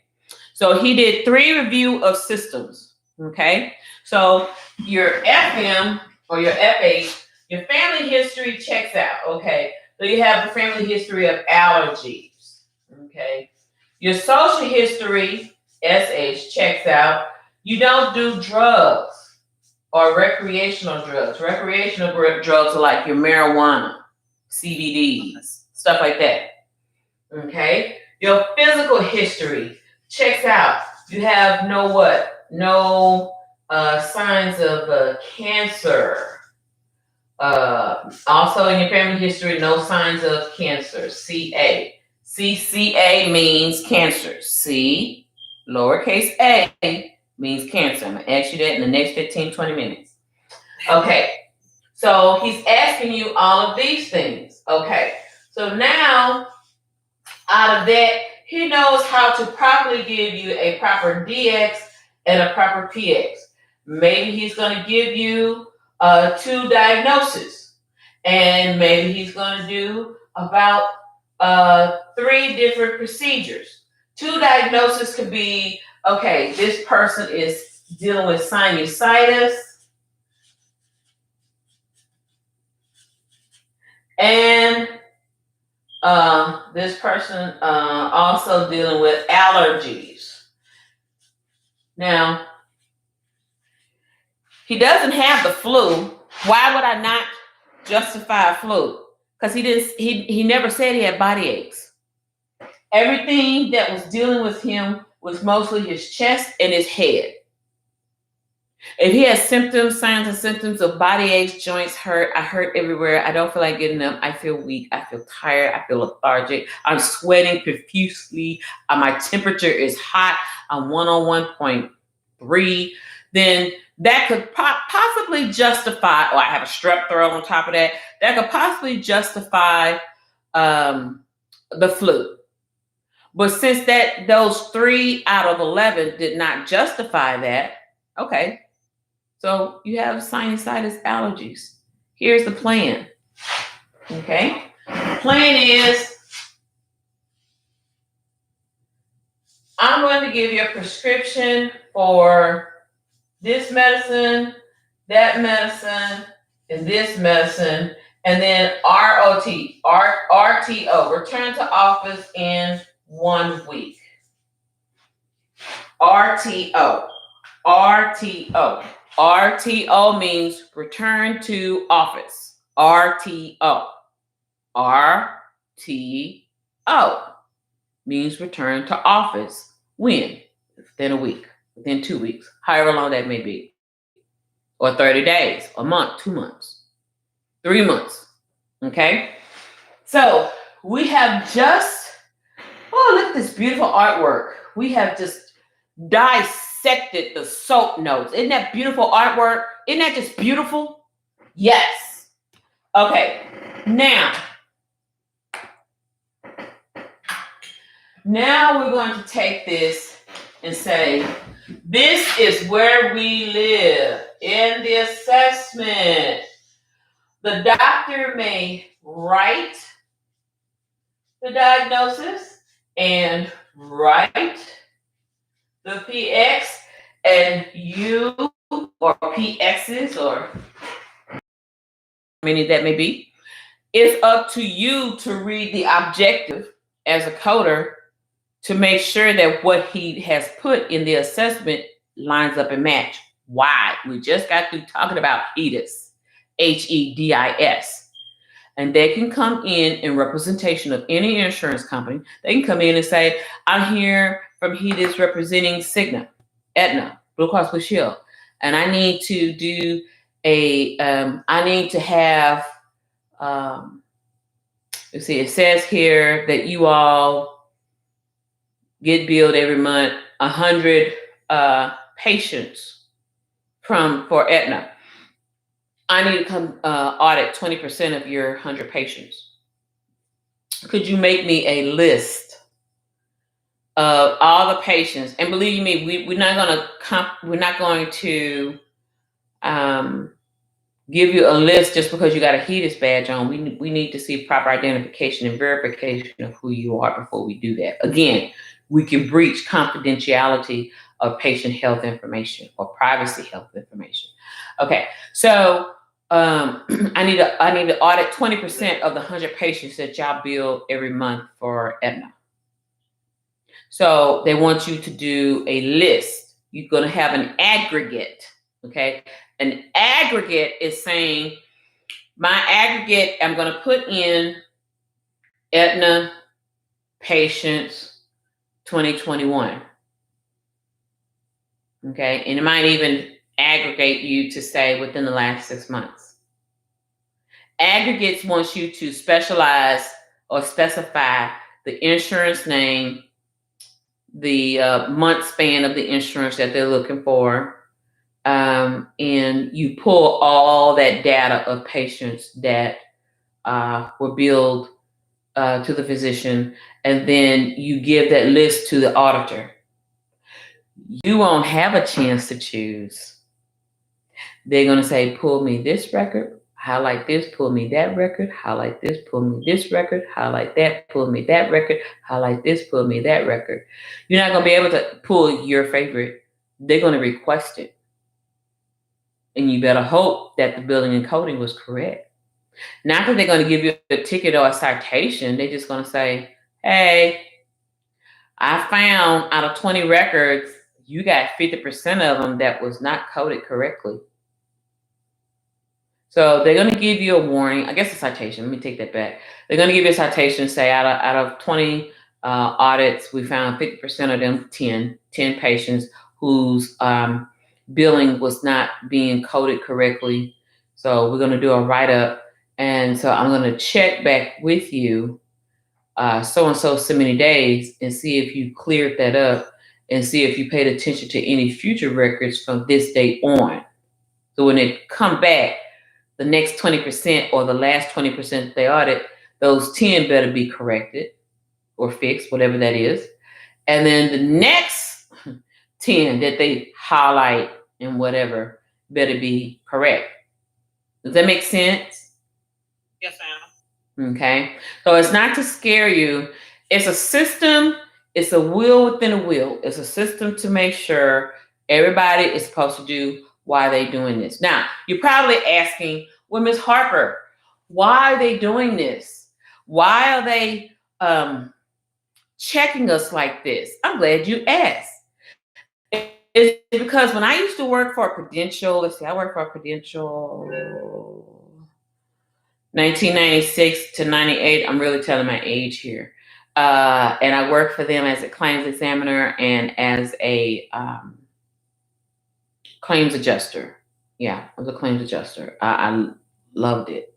So So he did 3 review of systems. Okay. So your FM or your FH, your family history checks out. Okay. So you have the family history of allergies. Okay. Your social history, SH, checks out. You don't do drugs or recreational drugs. Recreational drugs are like your marijuana, CBDs, stuff like that. Okay. Your physical history checks out. You have no what? No signs of cancer. Also in your family history, no signs of cancer. CA. CCA means cancer. C, lowercase a, means cancer. I'm going to ask you that in the next 15, 20 minutes. Okay. So he's asking you all of these things. Okay. So now, out of that, he knows how to properly give you a proper DX and a proper PX. Maybe he's going to give you 2 diagnoses. And maybe he's going to do about 3 different procedures. 2 diagnoses could be, okay, this person is dealing with sinusitis. And this person also dealing with allergies. Now, he doesn't have the flu. Why would I not justify a flu? Because he never said he had body aches. Everything that was dealing with him was mostly his chest and his head. If he has symptoms, signs and symptoms of body aches, joints hurt, I hurt everywhere, I don't feel like getting up, I feel weak, I feel tired, I feel lethargic, I'm sweating profusely, my temperature is hot, I'm 101.3, then that could possibly justify, or I have a strep throat on top of that, that could possibly justify the flu. But since those 3 out of 11 did not justify that, okay. So you have sinusitis allergies. Here's the plan. Okay. The plan is I'm going to give you a prescription for this medicine, that medicine, and this medicine, and then RTO, return to office in 1 week. RTO. RTO means return to office. RTO. RTO means return to office. When? Within a week, within 2 weeks, however long that may be. Or 30 days, a month, 2 months, 3 months. Okay? So we have just, look at this beautiful artwork. We have just dissected the SOAP notes. Isn't that beautiful artwork? Isn't that just beautiful? Yes. Okay. Now we're going to take this and say, this is where we live in the assessment. The doctor may write the diagnosis and write the PX, and you or PXs or how many that may be, it's up to you to read the objective as a coder to make sure that what he has put in the assessment lines up and match. Why? We just got through talking about HEDIS, HEDIS. And they can come in representation of any insurance company. They can come in and say, I'm here from HEDIS representing Cigna, Aetna, Blue Cross Blue Shield. And I need to do I need to have, let's see, it says here that you all get billed every month 100 patients for Aetna. I need to come audit 20% of your 100 patients. Could you make me a list of all the patients? And believe me, we're not going to give you a list just because you got a HEDIS badge on. We need to see proper identification and verification of who you are before we do that. Again, we can breach confidentiality of patient health information or privacy health information. Okay, so I need to audit 20% of the 100 patients that y'all bill every month for Aetna. So they want you to do a list. You're going to have an aggregate. Okay, an aggregate is saying my aggregate. I'm going to put in Aetna patients 2021. Okay, and it might even aggregate you to say within the last 6 months. Aggregates wants you to specialize or specify the insurance name, the month span of the insurance that they're looking for, and you pull all that data of patients that were billed to the physician, and then you give that list to the auditor. You won't have a chance to choose. They're going to say, pull me this record, highlight this, pull me that record, highlight this, pull me this record, highlight that, pull me that record, highlight this, pull me that record. You're not going to be able to pull your favorite. They're going to request it. And you better hope that the billing and coding was correct. Not that they're going to give you a ticket or a citation. They're just going to say, hey, I found out of 20 records, you got 50% of them that was not coded correctly. So they're going to give you a warning. I guess a citation. Let me take that back. They're going to give you a citation, say out of 20 audits, we found 50% of them, 10 patients whose billing was not being coded correctly. So we're going to do a write-up. And so I'm going to check back with you so many days and see if you cleared that up and see if you paid attention to any future records from this date on. So when they come back, the next 20% or the last 20% they audit, those 10 better be corrected or fixed, whatever that is. And then the next 10 that they highlight and whatever better be correct. Does that make sense? Yes, ma'am. Okay. So it's not to scare you. It's a system. It's a wheel within a wheel. It's a system to make sure everybody is supposed to do why they're doing this. Now, you're probably asking, well, Ms. Harper, why are they doing this? Why are they checking us like this? I'm glad you asked. It's because when I used to work for Prudential, I worked for Prudential 1996 to 98. I'm really telling my age here. And I worked for them as a claims examiner and as a claims adjuster. Yeah, I was a claims adjuster. I loved it.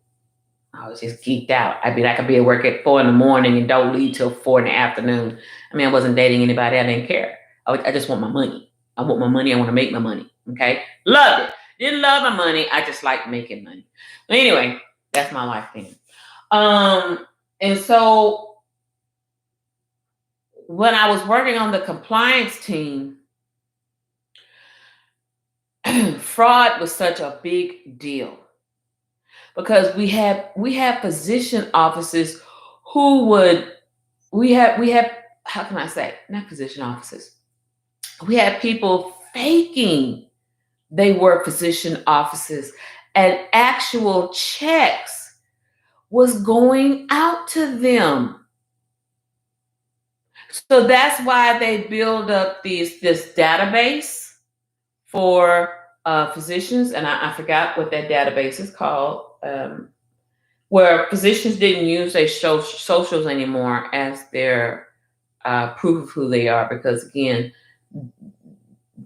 I was just geeked out. I could be at work at 4 a.m. and don't leave till 4 p.m. I mean, I wasn't dating anybody. I didn't care. I just want my money. I want my money. I want to make my money. Okay? Loved it. Didn't love my money. I just like making money. But anyway, that's my life thing. And so when I was working on the compliance team, fraud was such a big deal because we have physician offices who would how can I say, not physician offices. We had people faking they were physician offices and actual checks was going out to them. So that's why they build up this database for physicians, and I forgot what that database is called, where physicians didn't use their socials anymore as their proof of who they are, because again,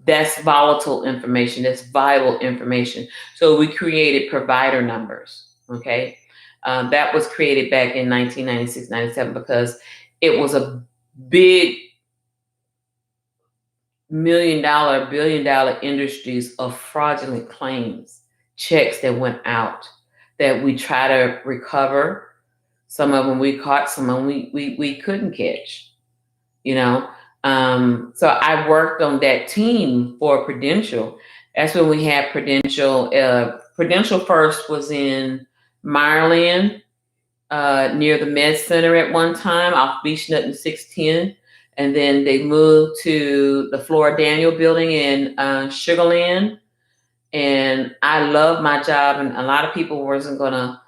that's volatile information, that's vital information. So we created provider numbers, okay? That was created back in 1996, 97, because it was a big billion-dollar industries of fraudulent claims, checks that went out that we try to recover. Some of them we caught, some of them we couldn't catch, you know? So I worked on that team for Prudential. That's when we had Prudential. Prudential first was in Maryland, near the Med Center at one time, off Beach Nut and 610. and then they moved to the Flora Daniel building in Sugar Land. And I love my job, and a lot of people wasn't going to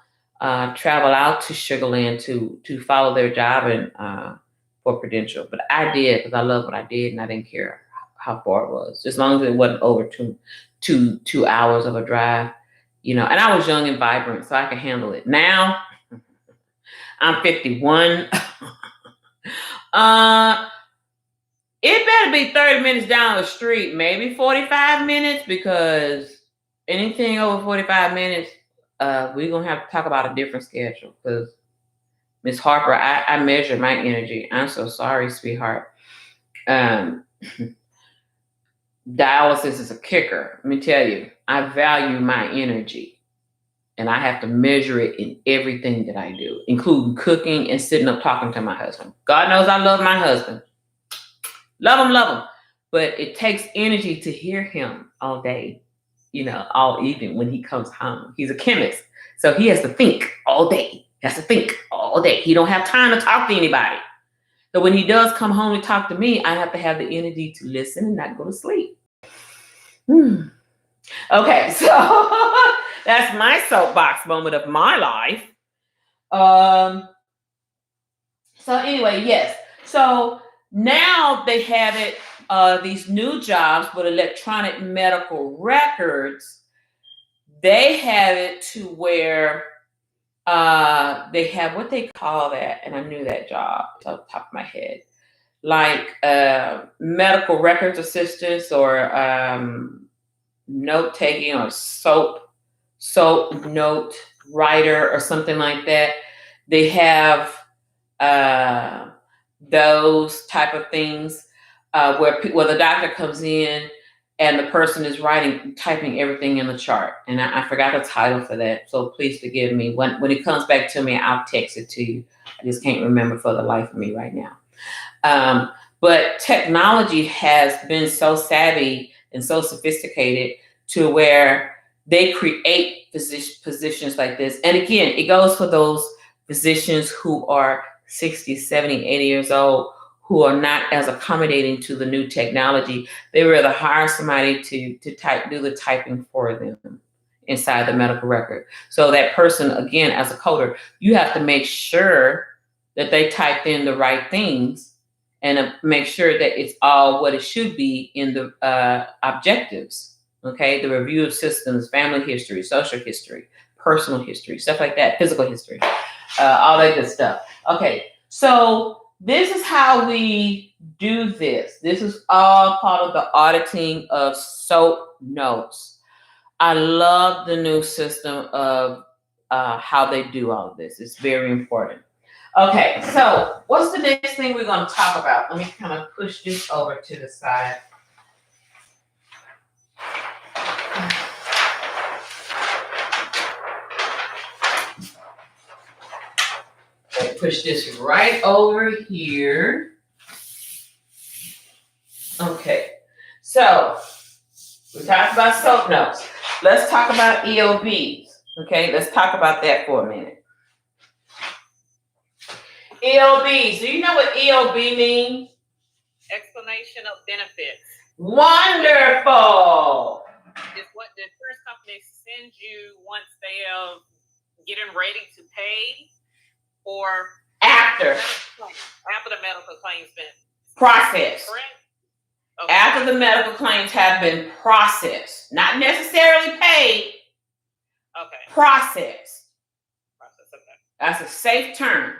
travel out to Sugar Land to follow their job and for Prudential. But I did, because I love what I did, and I didn't care how far it was, as long as it wasn't over two hours of a drive, you know. And I was young and vibrant, so I could handle it. Now I'm 51. It better be 30 minutes down the street, maybe 45 minutes, because anything over 45 minutes, we're going to have to talk about a different schedule. Because Miss Harper, I measure my energy. I'm so sorry, sweetheart. Dialysis is a kicker. Let me tell you, I value my energy, and I have to measure it in everything that I do, including cooking and sitting up talking to my husband. God knows I love my husband. Love him. But it takes energy to hear him all day, you know, all evening when he comes home. He's a chemist, so he has to think all day. He don't have time to talk to anybody. So when he does come home and talk to me, I have to have the energy to listen and not go to sleep. Okay, so that's my soapbox moment of my life. So anyway, yes. So now they have it, these new jobs with electronic medical records. They have it to where they have what they call that, and I knew that job off the top of my head, like medical records assistants or note taking or soap note writer or something like that. They have those type of things where the doctor comes in and the person is typing everything in the chart. And I forgot the title for that, so please forgive me. When it comes back to me, I'll text it to you. I just can't remember for the life of me right now. But technology has been so savvy and so sophisticated to where they create positions like this. And again, it goes for those physicians who are 60, 70, 80 years old, who are not as accommodating to the new technology. They rather hire somebody to do the typing for them inside the medical record. So that person, again, as a coder, you have to make sure that they typed in the right things and make sure that it's all what it should be in the objectives. Okay, the review of systems, family history, social history, personal history, stuff like that, physical history, all that good stuff. Okay, so this is how we do this. This is all part of the auditing of SOAP notes. I love the new system of how they do all of this. It's very important. Okay, so what's the next thing we're going to talk about? Let me kind of push this over to the side. Push this right over here. Okay, so we talked about SOAP notes. Let's talk about EOB'S. Okay, let's talk about that for a minute. EOB'S. Do you know what EOB means? Explanation of benefits. Wonderful. It's what the insurance company sends you once they are getting ready to pay, or after the medical claims been processed. Correct? Okay. After the medical claims have been processed, not necessarily paid. Okay. Processed. Okay. That's a safe term,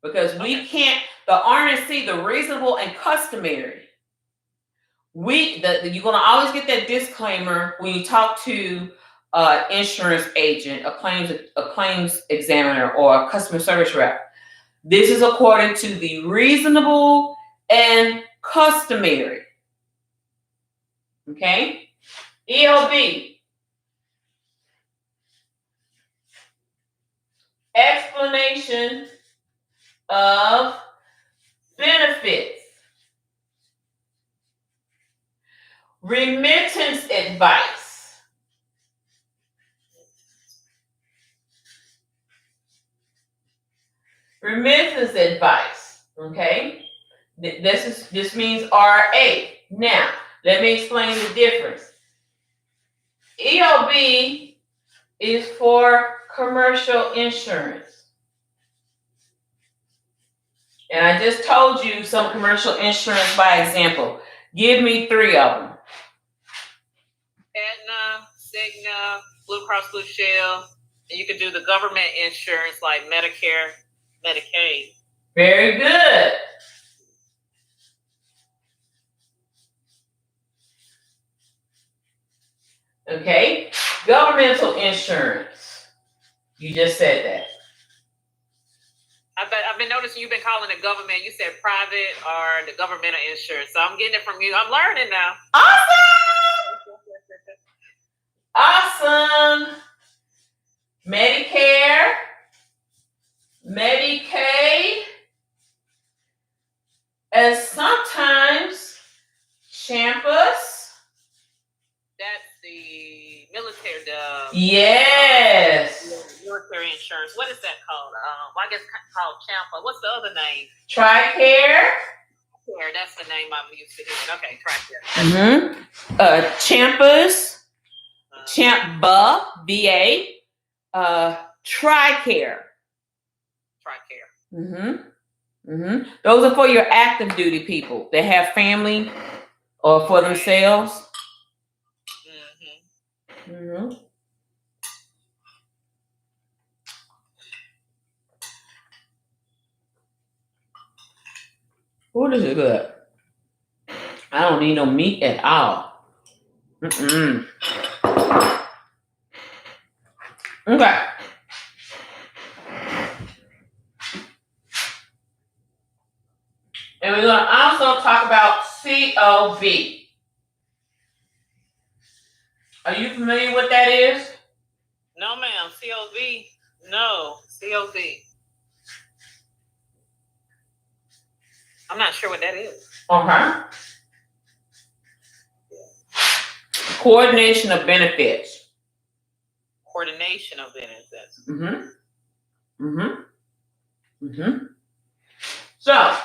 because we can't. The RNC, the reasonable and customary. You're gonna always get that disclaimer when you talk to an insurance agent, a claims examiner, or a customer service rep. This is according to the reasonable and customary. Okay? EOB. Explanation of benefits. Remittance advice. Remittance advice. Okay? This means RA. Now, let me explain the difference. EOB is for commercial insurance. And I just told you some commercial insurance by example. Give me 3 of them. Aetna, Cigna, Blue Cross Blue Shield, and you can do the government insurance like Medicare, Medicaid. Very good. Okay, governmental insurance. You just said that. I've been noticing you've been calling it government. You said private or the governmental insurance. So I'm getting it from you. I'm learning now. Awesome. Medicare, Medicaid, and sometimes Champus. That's the military, Yes. Military insurance. What is that called? I guess called Champa. What's the other name? TRICARE. That's the name I'm used to hearing. Okay, TRICARE. Champus. Champa, VA. TRICARE. TRICARE. Those are for your active duty people that have family or for themselves. Oh, this is good. I don't need no meat at all. Okay. And we're going to also talk about COB. Are you familiar with what that is? No, ma'am. COB? No. COB. I'm not sure what that is. Okay. Coordination of benefits. Coordination of benefits. So,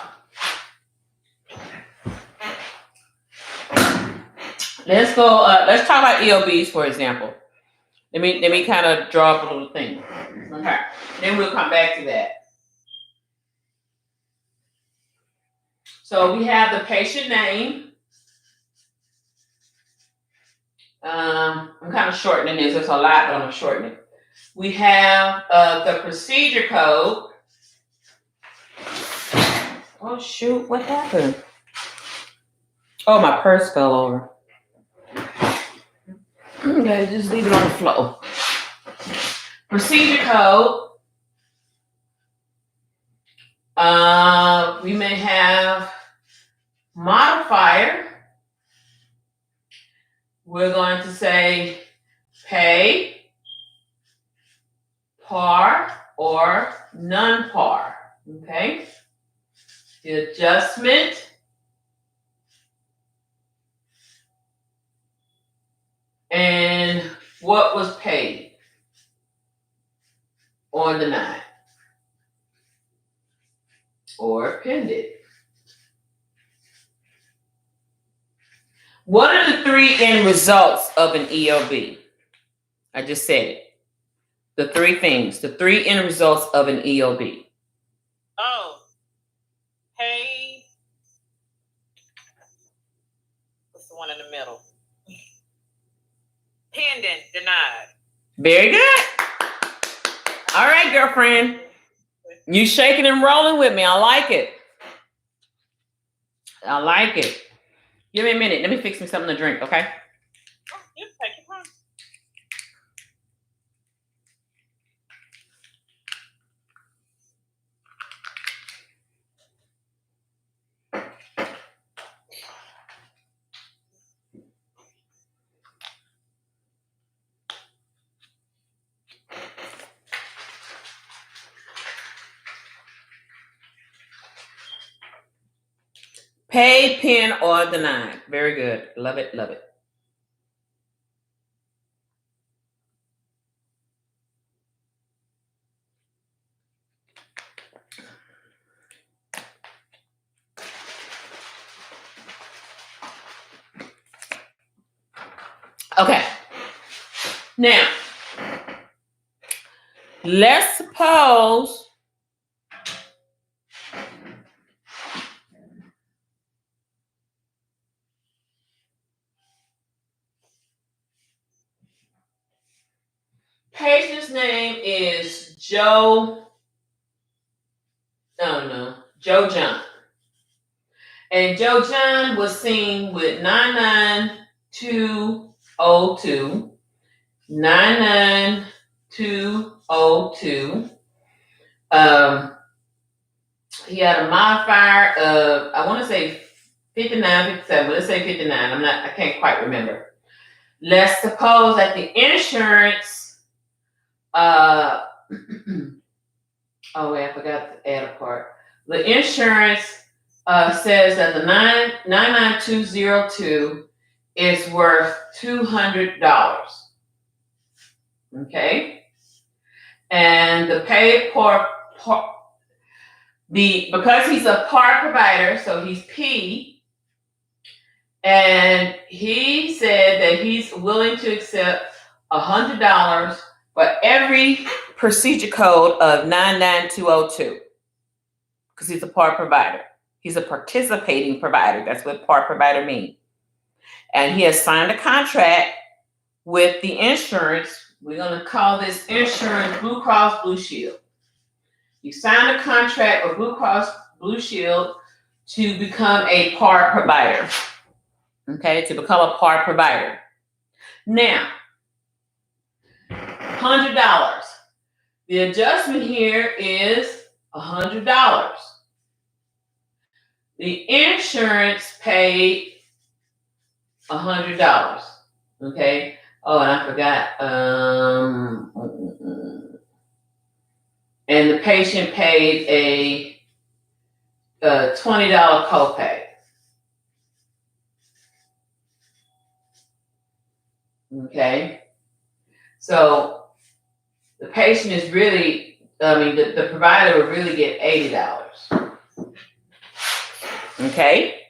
let's go. Let's talk about EOBs, for example. Let me kind of draw up a little thing. Okay. Then we'll come back to that. So we have the patient name. I'm kind of shortening this. There's a lot, but I'm going to shorten it. We have the procedure code. Oh, shoot. What happened? Oh, my purse fell over. Okay, just leave it on the floor. Procedure code. We may have modifier. We're going to say pay, par, or non-par. Okay? The adjustment. And what was paid or denied or pending. What are the 3 end results of an EOB? I just said it. The 3 things, the 3 end results of an EOB. Oh, pay. What's the one in the middle? Pending, denied. Very good. All right, girlfriend. You shaking and rolling with me. I like it. I like it. Give me a minute. Let me fix me something to drink, okay? Oh, you take your time. Pay, pin, or denied. Very good. Love it, love it. Okay. Now, let's suppose patient's name is Joe John. And Joe John was seen with 99202, 99202. He had a modifier of, I want to say 59, 57, but let's say 59. I can't quite remember. Let's suppose that the insurance, oh wait, I forgot to add a part. The insurance says that the 99202 is worth $200. Okay, and the paid because he's a par provider, so he's P, and he said that he's willing to accept $100 for every procedure code of 99202 because he's a par provider. He's a participating provider. That's what par provider means. And he has signed a contract with the insurance. We're going to call this insurance Blue Cross Blue Shield. You signed a contract with Blue Cross Blue Shield to become a par provider. Okay, to become a par provider. Now, $100. The adjustment here is $100. The insurance paid $100. Okay. Oh, and I forgot. And the patient paid a $20 copay. Okay. So the patient is really, the provider would really get $80. Okay.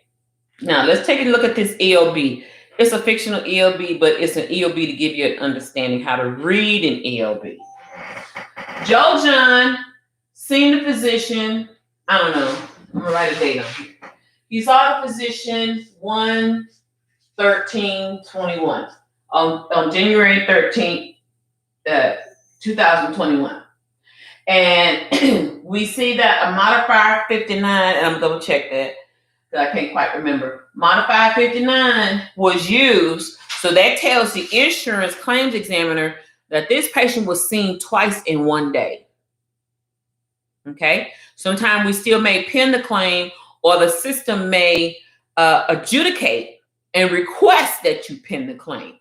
Now let's take a look at this EOB. It's a fictional EOB, but it's an EOB to give you an understanding how to read an EOB. Joe John, seen the physician, I don't know, I'm gonna write a date on here. He saw the physician 1/13/21 on January 13th, 2021. And we see that a modifier 59, and I'm gonna double check that because I can't quite remember. Modifier 59 was used, so that tells the insurance claims examiner that this patient was seen twice in one day. Okay, sometimes we still may pin the claim, or the system may adjudicate and request that you pin the claim.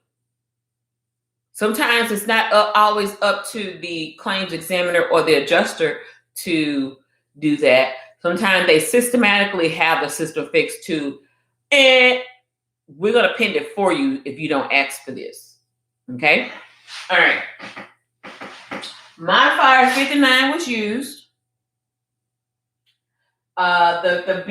Sometimes it's not always up to the claims examiner or the adjuster to do that. Sometimes they systematically have the system fixed to, we're going to pin it for you if you don't ask for this. Okay? All right. Modifier 59 was used. The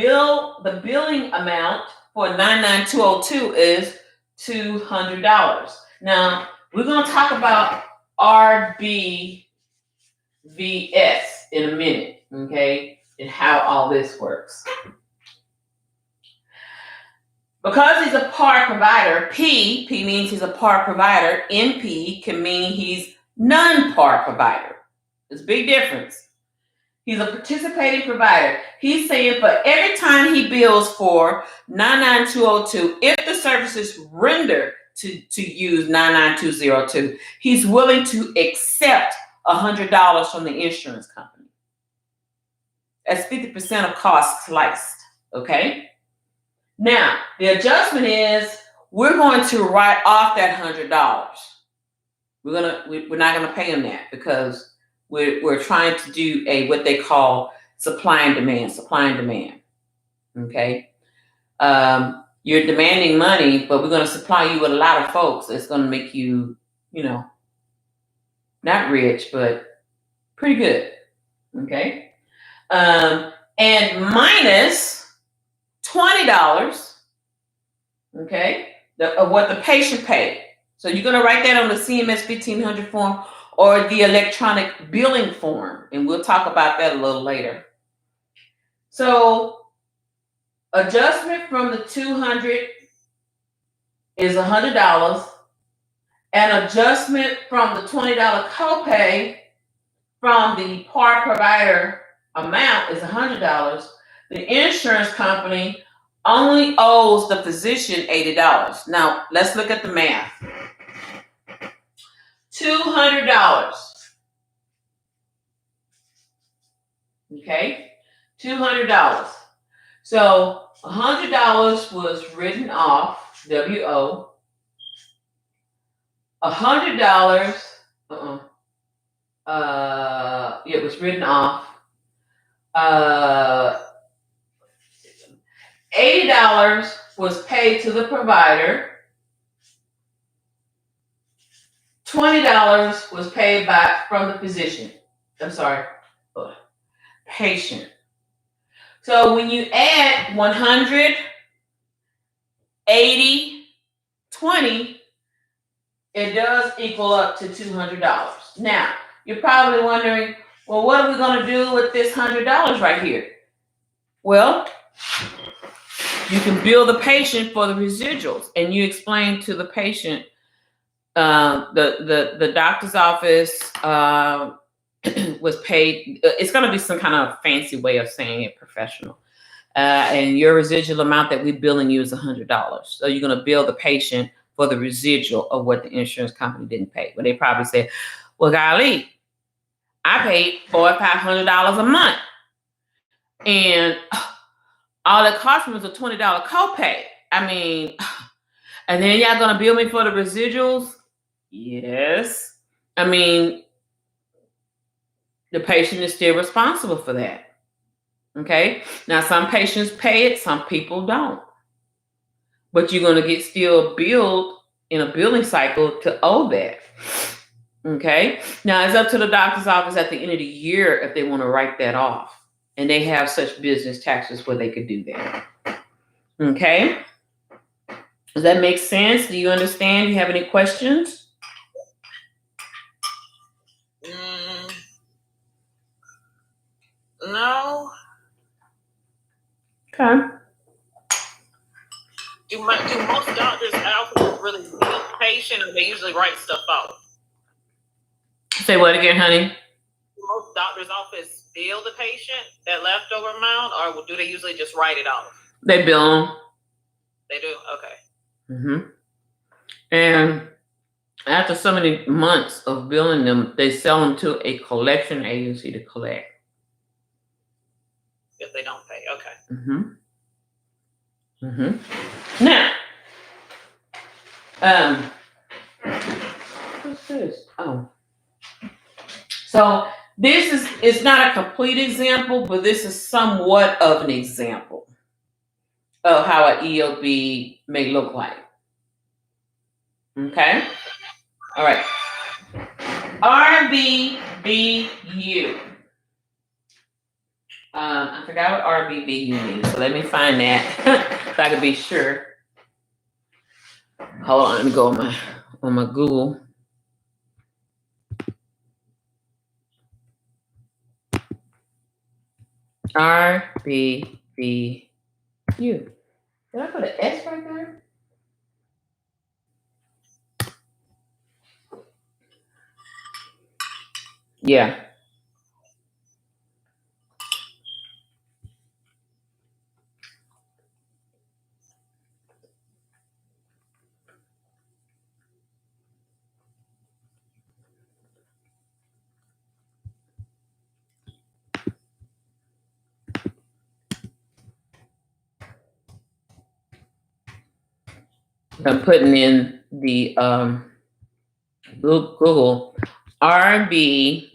billing amount for 99202 is $200. Now, we're going to talk about RBVS in a minute, okay, and how all this works. Because he's a par provider, P means he's a par provider. NP can mean he's non-par provider. There's a big difference. He's a participating provider. He's saying for every time he bills for 99202, if the services render to use 99202, he's willing to accept $100 from the insurance company. That's 50% of costs sliced, okay? Now, the adjustment is we're going to write off that $100. We're not gonna pay him that because we're trying to do what they call supply and demand. Okay. You're demanding money, but we're going to supply you with a lot of folks. It's going to make you, not rich, but pretty good. Okay. And minus $20, okay, of what the patient paid. So you're going to write that on the CMS 1500 form or the electronic billing form. And we'll talk about that a little later. So adjustment from the 200 is $100. An adjustment from the $20 copay from the par provider amount is $100. The insurance company only owes the physician $80. Now, let's look at the math. $200. Okay? $200. So $100 was written off, WO. $100, it was written off. $80 was paid to the provider. $20 was paid from the physician. Patient. So when you add 100, 80, 20, it does equal up to $200. Now, you're probably wondering, well, what are we going to do with this $100 right here? Well, you can bill the patient for the residuals, and you explain to the patient, the doctor's office was paid. It's going to be some kind of fancy way of saying it, professional. And your residual amount that we're billing you is $100. So you're going to bill the patient for the residual of what the insurance company didn't pay. But they probably said, well, golly, I paid $400 or $500 a month. And all it cost me was a $20 copay. I mean, and then y'all going to bill me for the residuals? Yes. I mean, the patient is still responsible for that. Okay. Now, some patients pay it, some people don't. But you're going to get still billed in a billing cycle to owe that. Okay. Now, it's up to the doctor's office at the end of the year if they want to write that off. And they have such business taxes where they could do that. Okay. Does that make sense? Do you understand? Do you have any questions? No. Okay. Do most doctors' offices really bill the patient, or they usually write stuff out? Say what again, honey? Do most doctors' office bill the patient that leftover amount, or do they usually just write it off? They bill them. They do? Okay. Mm-hmm. And after so many months of billing them, they sell them to a collection agency to collect. If they don't pay, okay. Mm-hmm. Mm-hmm. Now, what's this? Oh. So this is not a complete example, but this is somewhat of an example of how an EOB may look like. Okay? All right. RBBU. I forgot what RBBU means, so let me find that so I can be sure. Hold on, let me go on my Google. RBBU. Did I put an S right there? Yeah. I'm putting in the Google RBVU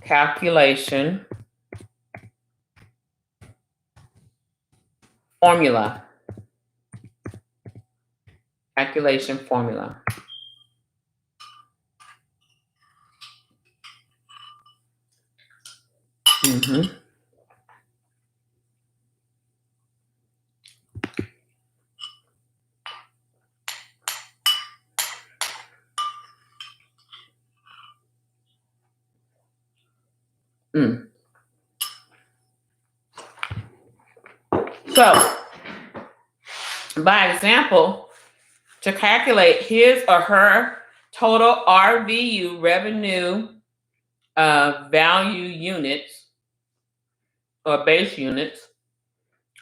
calculation formula. Calculation formula. Mm-hmm. So, by example, to calculate his or her total RVU, revenue value units or base units,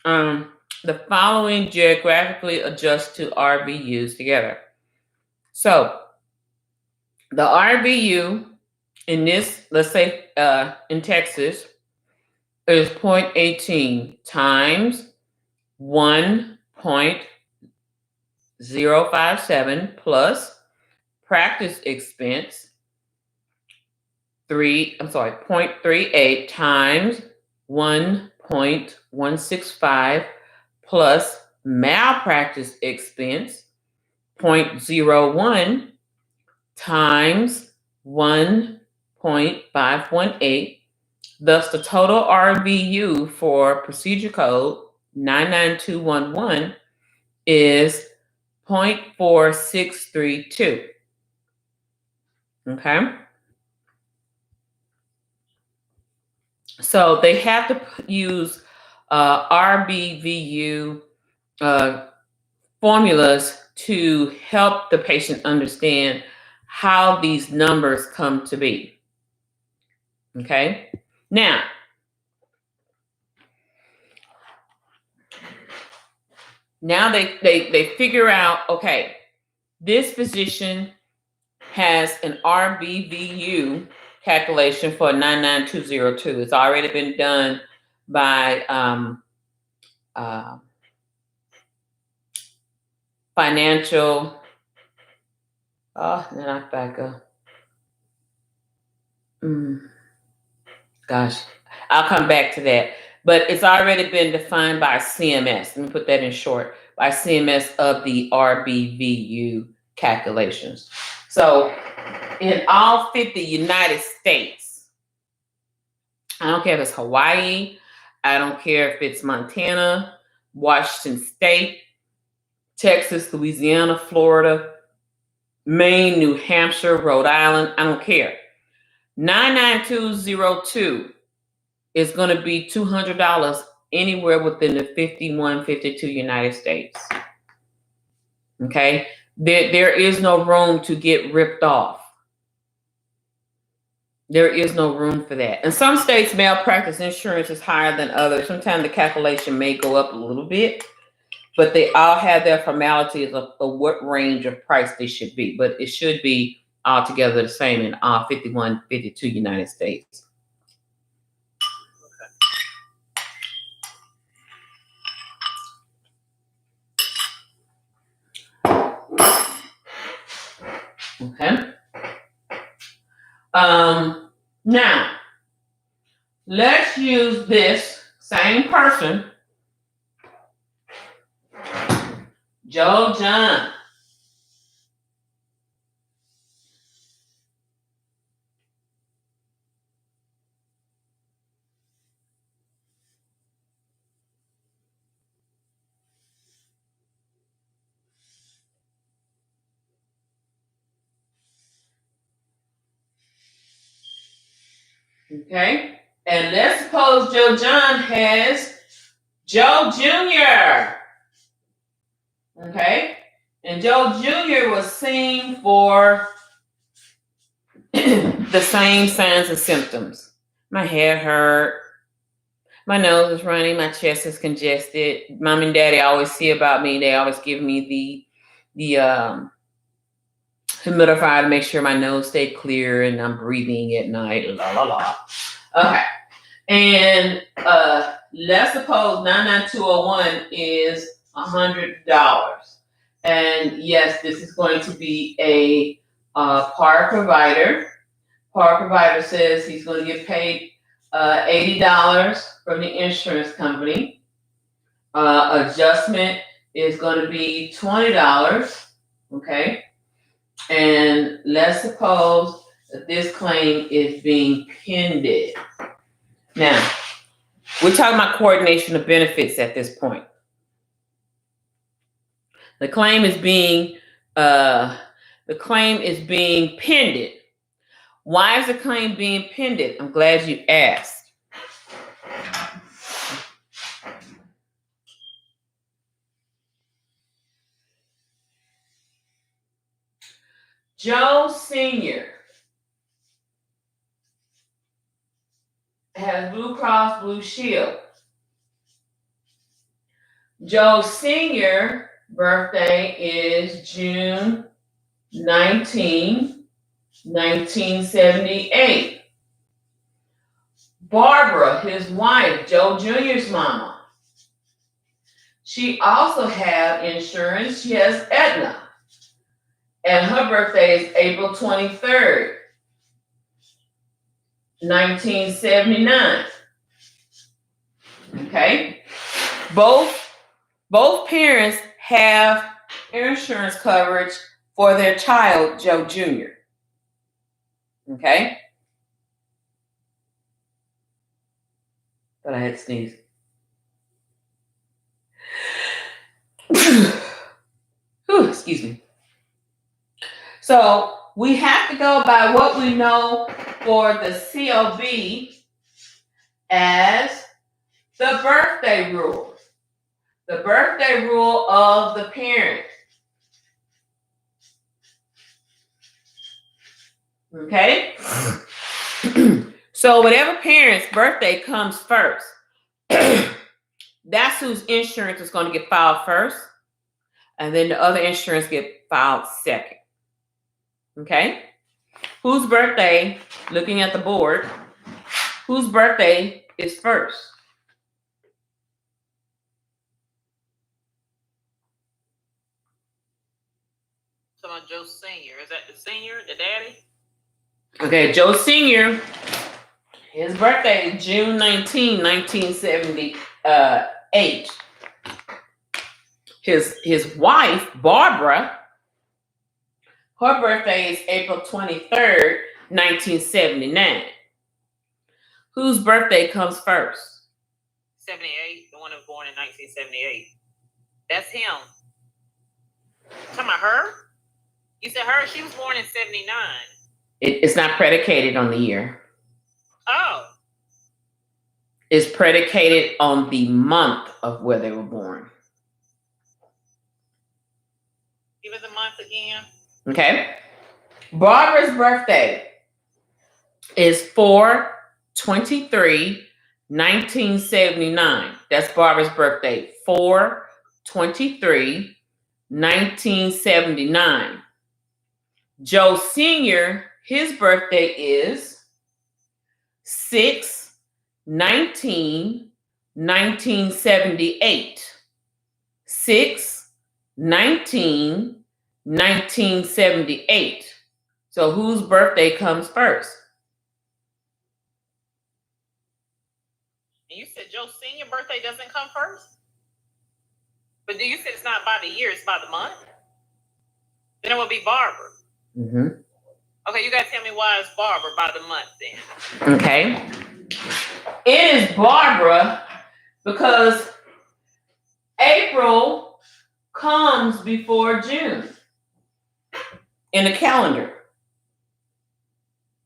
the following geographically adjust to RVUs together. So the RVU in this, let's say in Texas, is 0.18 times 1.057 plus practice expense 0.38 times 1.165 plus malpractice expense 0.01 times 1.518. Thus, the total RVU for procedure code 99211 is 0.4632. Okay? So they have to use RBVU formulas to help the patient understand how these numbers come to be. Okay? Now they figure out, okay, this physician has an RBVU calculation for 99202. It's already been done by financial. Oh, then I back up. Gosh, I'll come back to that. But it's already been defined by CMS. Let me put that in short. By CMS of the RBVU calculations. So in all 50 United States, I don't care if it's Hawaii, I don't care if it's Montana, Washington State, Texas, Louisiana, Florida, Maine, New Hampshire, Rhode Island, I don't care. 99202 is going to be $200 anywhere within the 51, 52 United States. Okay? There is no room to get ripped off. There is no room for that. In some states, malpractice insurance is higher than others. Sometimes the calculation may go up a little bit, but they all have their formalities of what range of price they should be. But it should be altogether the same in all 51, 52 United States. Okay. Now, let's use this same person, Joe John. Okay, and let's suppose Joe John has Joe Jr. Okay, and Joe Jr. was seen for the same signs and symptoms. My head hurt, my nose is running, my chest is congested. Mom and Daddy always see about me. They always give me the humidifier to make sure my nose stay clear and I'm breathing at night. La la la. Okay, and let's suppose 99201 is $100, and yes, this is going to be a par provider. Par provider says he's going to get paid $80 from the insurance company. Adjustment is going to be $20. Okay. And let's suppose that this claim is being pended. Now, we're talking about coordination of benefits at this point. The claim is being pended. Why is the claim being pending? I'm glad you asked. Joe Sr. has Blue Cross Blue Shield. Joe Sr. birthday is June 19, 1978. Barbara, his wife, Joe Jr.'s mama, she also has insurance. She has Aetna. And her birthday is April 23rd, 1979. Okay? Both parents have insurance coverage for their child, Joe Jr. Okay? But I had to sneeze. Whew, excuse me. So we have to go by what we know for the COB as the birthday rule. The birthday rule of the parent. Okay? So whatever parent's birthday comes first, that's whose insurance is going to get filed first, and then the other insurance get filed second. Okay? Whose birthday, looking at the board, whose birthday is first? So Joe Sr. Is that the senior, the daddy? Okay, Joe Sr., his birthday is June 19, 1978. His wife, Barbara, her birthday is April 23rd, 1979. Whose birthday comes first? 78, the one that was born in 1978. That's him. Talking about her? You said her, she was born in 79. It's not predicated on the year. Oh. It's predicated on the month of where they were born. Give us a month again. Okay. Barbara's birthday is 4/23/1979. That's Barbara's birthday. 4/23/1979. Joe Sr., his birthday is 6/19/1978. 6/19/1978. So whose birthday comes first? And you said Joe Sr. birthday doesn't come first? But you said it's not by the year, it's by the month? Then it would be Barbara. Mm-hmm. Okay, you gotta tell me why it's Barbara by the month then. Okay. It is Barbara because April comes before June in the calendar.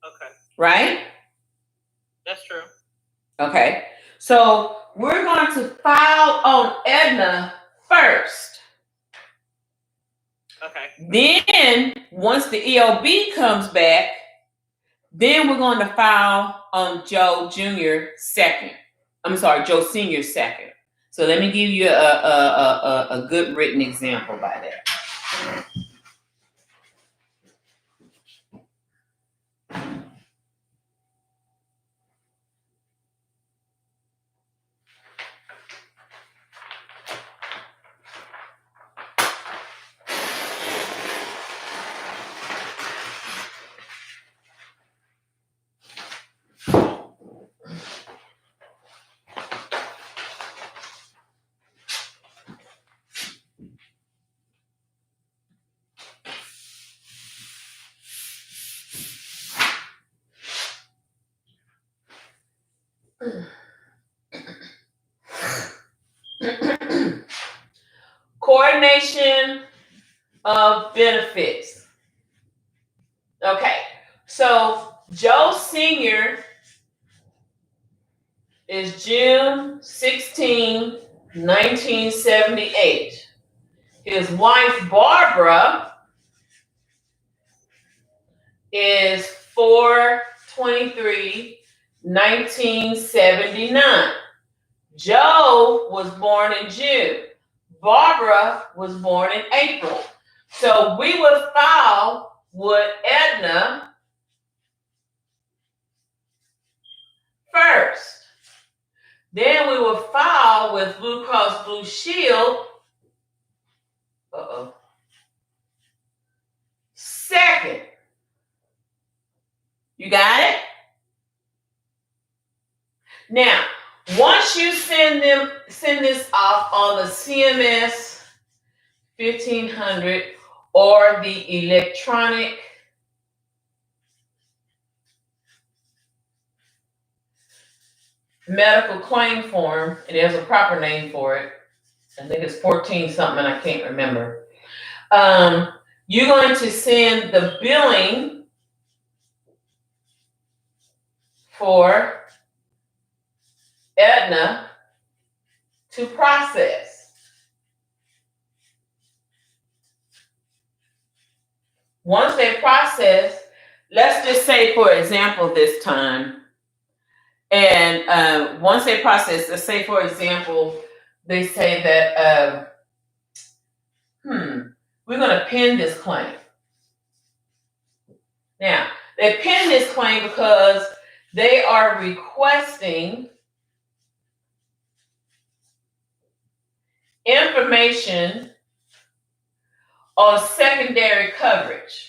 Okay. Right? That's true. Okay. So we're going to file on Aetna first. Okay. Then, once the EOB comes back, then we're going to file on Joe Jr. second. I'm sorry, Joe Sr. second. So let me give you a good written example by that. Coordination of benefits. Okay, so Joe Sr. is June 16, 1978. His wife, Barbara, is 4/23, 1979. Joe was born in June. Barbara was born in April. So we would file with Aetna first. Then we will file with Blue Cross Blue Shield. Second. You got it? Now, once you send this off on the CMS 1500 or the electronic medical claim form, and there's a proper name for it. I think it's 14 something, I can't remember. You're going to send the billing for Aetna to process. Once they process, let's just say, for example, this time, and once they process, let's say, for example, they say that, we're going to pin this claim. Now, they pin this claim because they are requesting information on secondary coverage.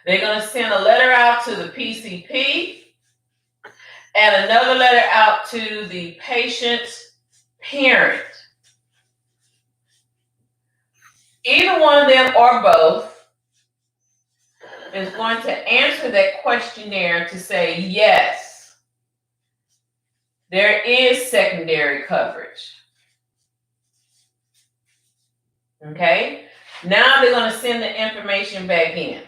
They're going to send a letter out to the PCP and another letter out to the patient's parent. Either one of them or both is going to answer that questionnaire to say, yes, there is secondary coverage. Okay? Now they're going to send the information back in.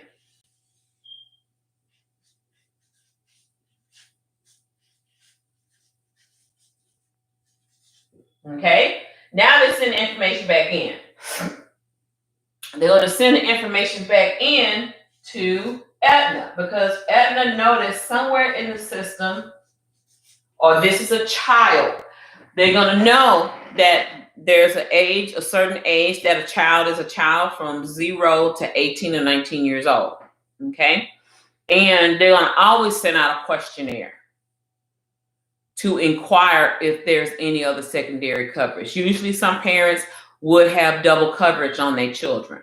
Okay? Now they send the information back in. They're going to send the information back in to Aetna because Aetna noticed somewhere in the system, or this is a child, they're going to know that there's an age, a certain age, that a child is a child from 0 to 18 or 19 years old. Okay? And they're going to always send out a questionnaire to inquire if there's any other secondary coverage. Usually some parents would have double coverage on their children.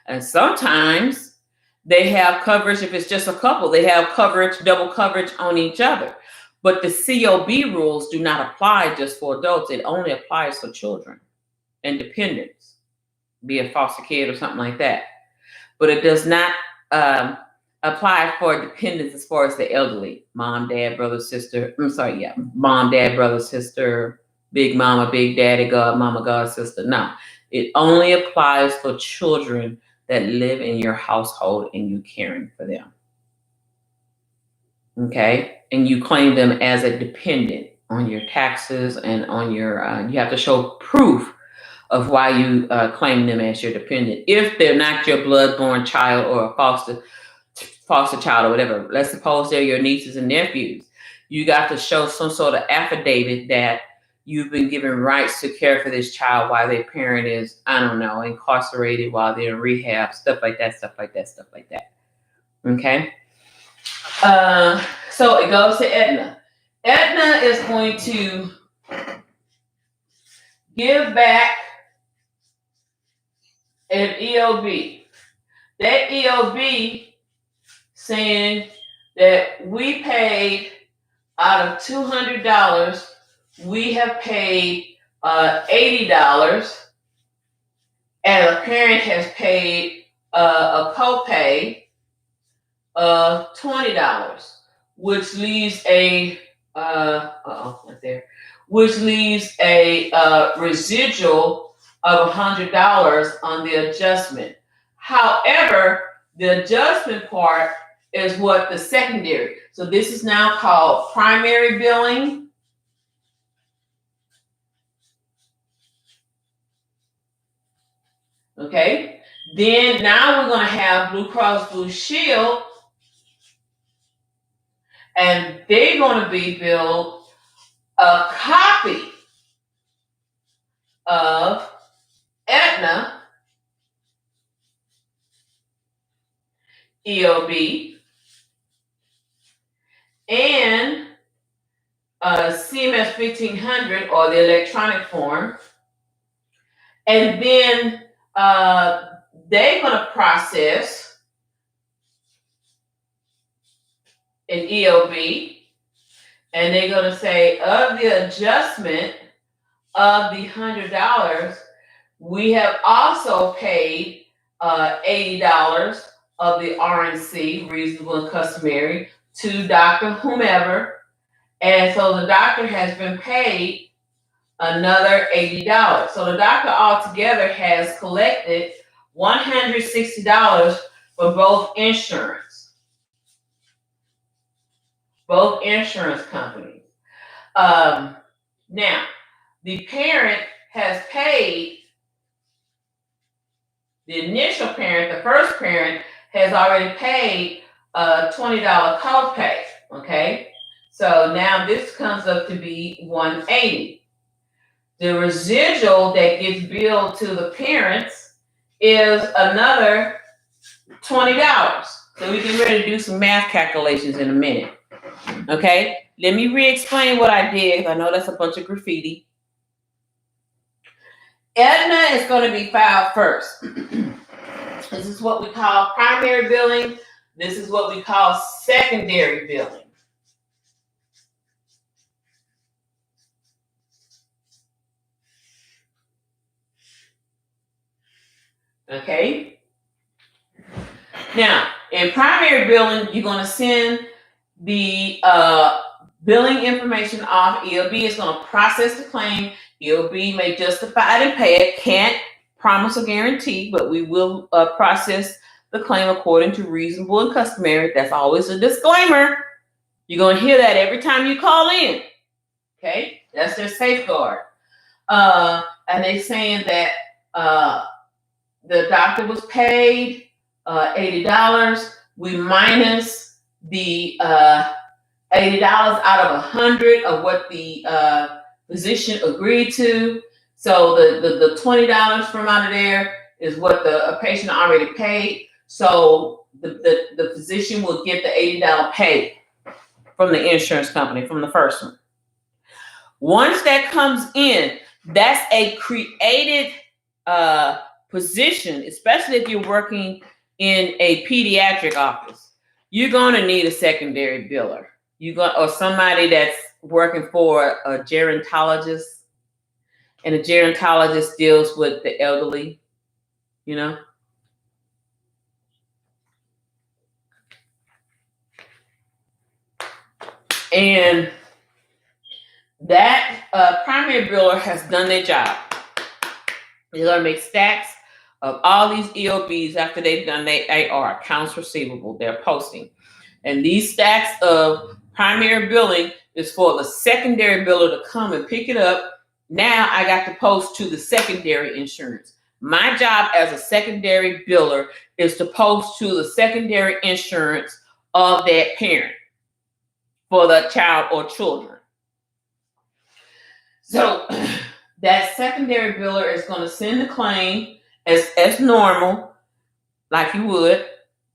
And sometimes they have coverage, if it's just a couple, they have coverage, double coverage on each other. But the COB rules do not apply just for adults. It only applies for children and dependents, be a foster kid or something like that. But it does not apply for dependents as far as the elderly, mom, dad, brother, sister. Mom, dad, brother, sister, big mama, big daddy, god mama, god sister. No, it only applies for children that live in your household and you caring for them. Okay, and you claim them as a dependent on your taxes and on your. You have to show proof of why you claim them as your dependent if they're not your blood-born child or a foster child or whatever. Let's suppose they're your nieces and nephews. You got to show some sort of affidavit that you've been given rights to care for this child while their parent is, I don't know, incarcerated, while they're in rehab, stuff like that. Okay? So it goes to Aetna. Aetna is going to give back an EOB. That EOB saying that we paid out of $200, we have paid $80, and a parent has paid a copay of $20, which leaves a residual of $100 on the adjustment. However, the adjustment part is what the secondary. So this is now called primary billing. Okay. Then now we're going to have Blue Cross Blue Shield, and they're going to be billed a copy of Aetna, EOB, and CMS 1500 or the electronic form. And then they're going to process an EOB, and they're going to say of the adjustment of the $100, we have also paid $80 of the RNC, reasonable and customary, to Dr. whomever. And so the doctor has been paid another $80. So the doctor altogether has collected $160 for both insurance companies. Now, the parent has paid, the initial parent, the first parent, has already paid a $20 copay. Okay, so now this comes up to be $180. The residual that gets billed to the parents is another $20. So we get ready to do some math calculations in a minute. Okay, let me re-explain what I did. I know that's a bunch of graffiti. Aetna is going to be filed first. This is what we call primary billing. This is what we call secondary billing. Okay. Now, in primary billing, you're going to send the billing information off. EOB is going to process the claim. EOB may justify it and pay it. Can't promise or guarantee, but we will process the claim according to reasonable and customary. That's always a disclaimer. You're going to hear that every time you call in. Okay? That's their safeguard. And they're saying that the doctor was paid $80. We minus the $80 out of 100 of what the physician agreed to. So the $20 from out of there is what the patient already paid. So the physician will get the $80 paid from the insurance company, from the first one. Once that comes in, that's a created position, especially if you're working in a pediatric office. You're going to need a secondary biller. Or somebody that's working for a gerontologist, and a gerontologist deals with the elderly, you know. And that primary biller has done their job. They're going to make stacks of all these EOBs after they've done their AR, accounts receivable, they're posting. And these stacks of primary billing is for the secondary biller to come and pick it up. Now I got to post to the secondary insurance. My job as a secondary biller is to post to the secondary insurance of that parent for the child or children. So that secondary biller is going to send the claim as normal, like you would,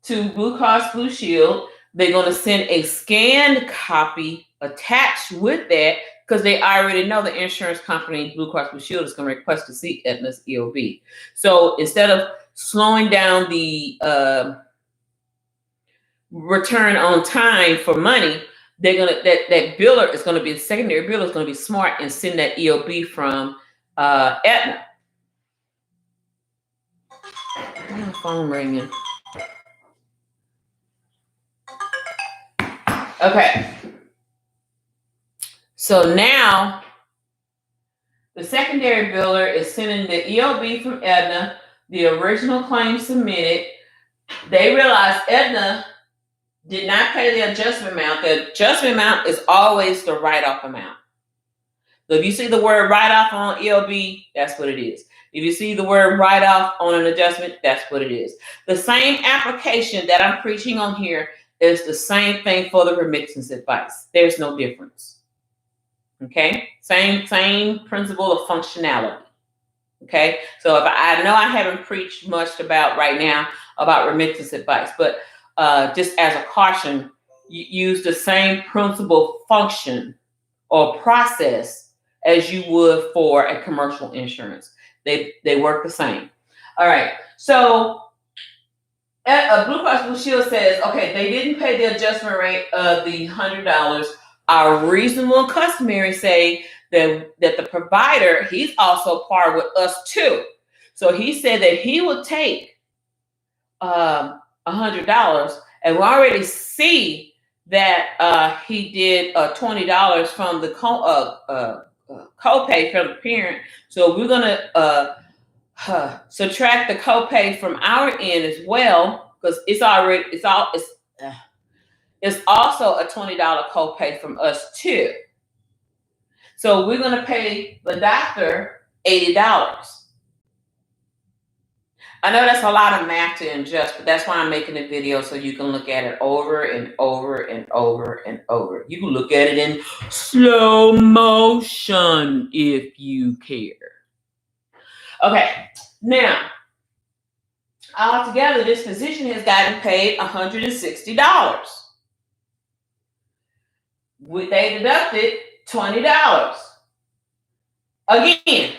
to Blue Cross Blue Shield. They're going to send a scanned copy attached with that, because they already know the insurance company, Blue Cross Blue Shield, is going to request to see Aetna's EOB. So instead of slowing down the return on time for money, they're gonna that biller is going to be, the secondary biller is going to be smart and send that EOB from Aetna. Phone ringing. Okay. So now The secondary biller is sending the EOB from Aetna, the original claim submitted. They realized Aetna did not pay the adjustment amount. The adjustment amount is always the write-off amount. So if you see the word write-off on EOB, that's what it is. If you see the word write-off on an adjustment, that's what it is. The same application that I'm preaching on here is the same thing for the remittance advice. There's no difference. Okay? Same principle of functionality. Okay? So if I know I haven't preached much about right now about remittance advice, but just as a caution, you use the same principle, function, or process as you would for a commercial insurance. They work the same. All right. So Blue Cross Blue Shield says, okay, they didn't pay the adjustment rate of the $100. Our reasonable and customary say that the provider, he's also par with us too. So he said that he would take $100, and we already see that he did $20 from the copay from the parent. So we're gonna subtract the copay from our end as well, because it's also a $20 copay from us too. So we're gonna pay the doctor $80. I know that's a lot of math to ingest, but that's why I'm making a video so you can look at it over and over and over and over. You can look at it in slow motion if you care. Okay, now, altogether, this physician has gotten paid $160. They deducted $20. Again.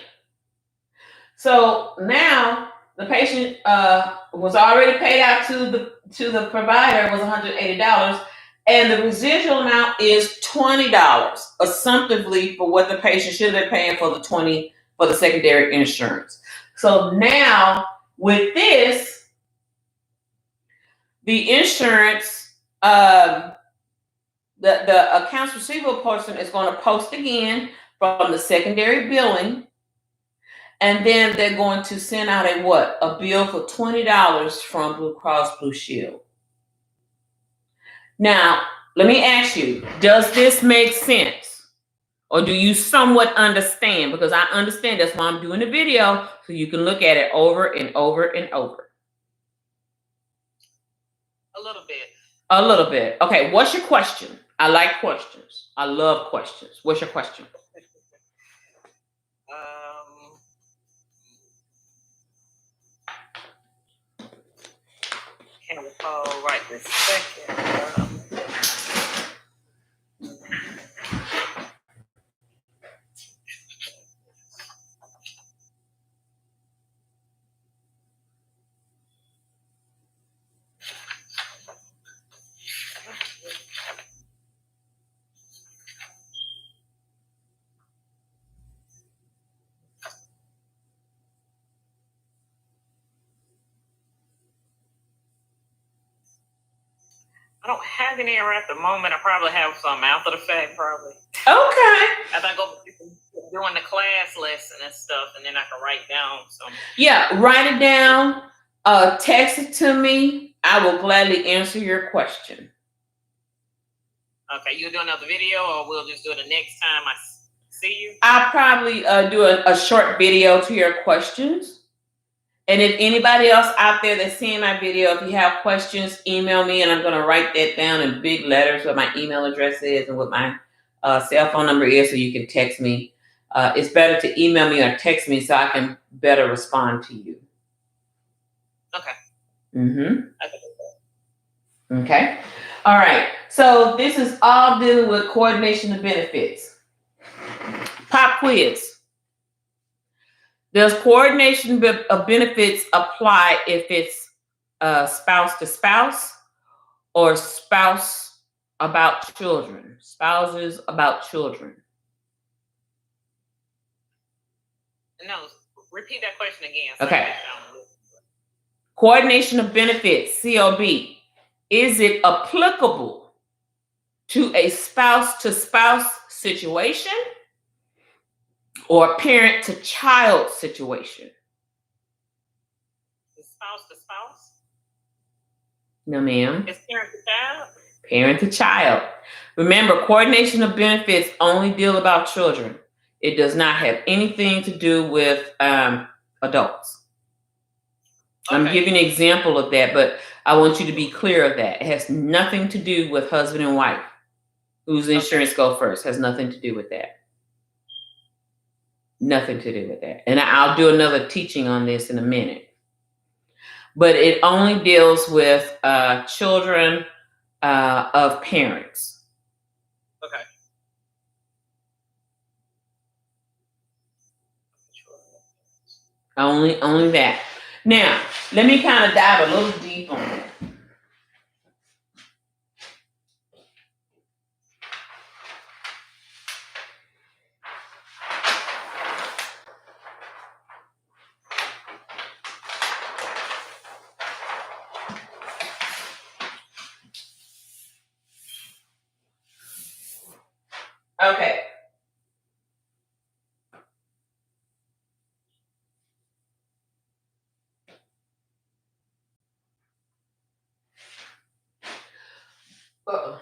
So now, the patient was already paid out to the provider, was $180, and the residual amount is $20, assumptively for what the patient should have been paying for the secondary insurance. So now with this, the insurance, the accounts receivable portion is going to post again from the secondary billing. And then they're going to send out a bill for $20 from Blue Cross Blue Shield. Now, let me ask you, does this make sense? Or do you somewhat understand? Because I understand, that's why I'm doing the video, so you can look at it over and over and over. A little bit. A little bit. Okay, what's your question? I like questions. I love questions. What's your question? Can't recall right this second. I don't have any error at the moment. I probably have some after the fact, probably. Okay. As I go during the class lesson and stuff, and then I can write down some. Yeah, write it down. Text it to me. I will gladly answer your question. Okay, you'll do another video, or we'll just do it the next time I see you? I'll probably do a short video to your questions. And if anybody else out there that's seeing my video, if you have questions, email me, and I'm going to write that down in big letters what my email address is and what my cell phone number is, so you can text me. It's better to email me or text me so I can better respond to you. Okay. Mm-hmm. Okay. All right. So this is all dealing with coordination of benefits. Pop quiz. Does coordination of benefits apply if it's spouse to spouse or spouse about children? Spouses about children. No, repeat that question again. Okay. Coordination of benefits, COB. Is it applicable to a spouse-to-spouse situation or parent to child situation. The spouse to spouse? No, ma'am. It's parent to child? Parent to child. Remember, coordination of benefits only deal about children. It does not have anything to do with adults. Okay. I'm giving an example of that, but I want you to be clear of that. It has nothing to do with husband and wife. Whose insurance go first? Has nothing to do with that. Nothing to do with that. And I'll do another teaching on this in a minute. But it only deals with children of parents. Okay. Only that. Now, let me kind of dive a little deep on that. Okay. Uh-oh.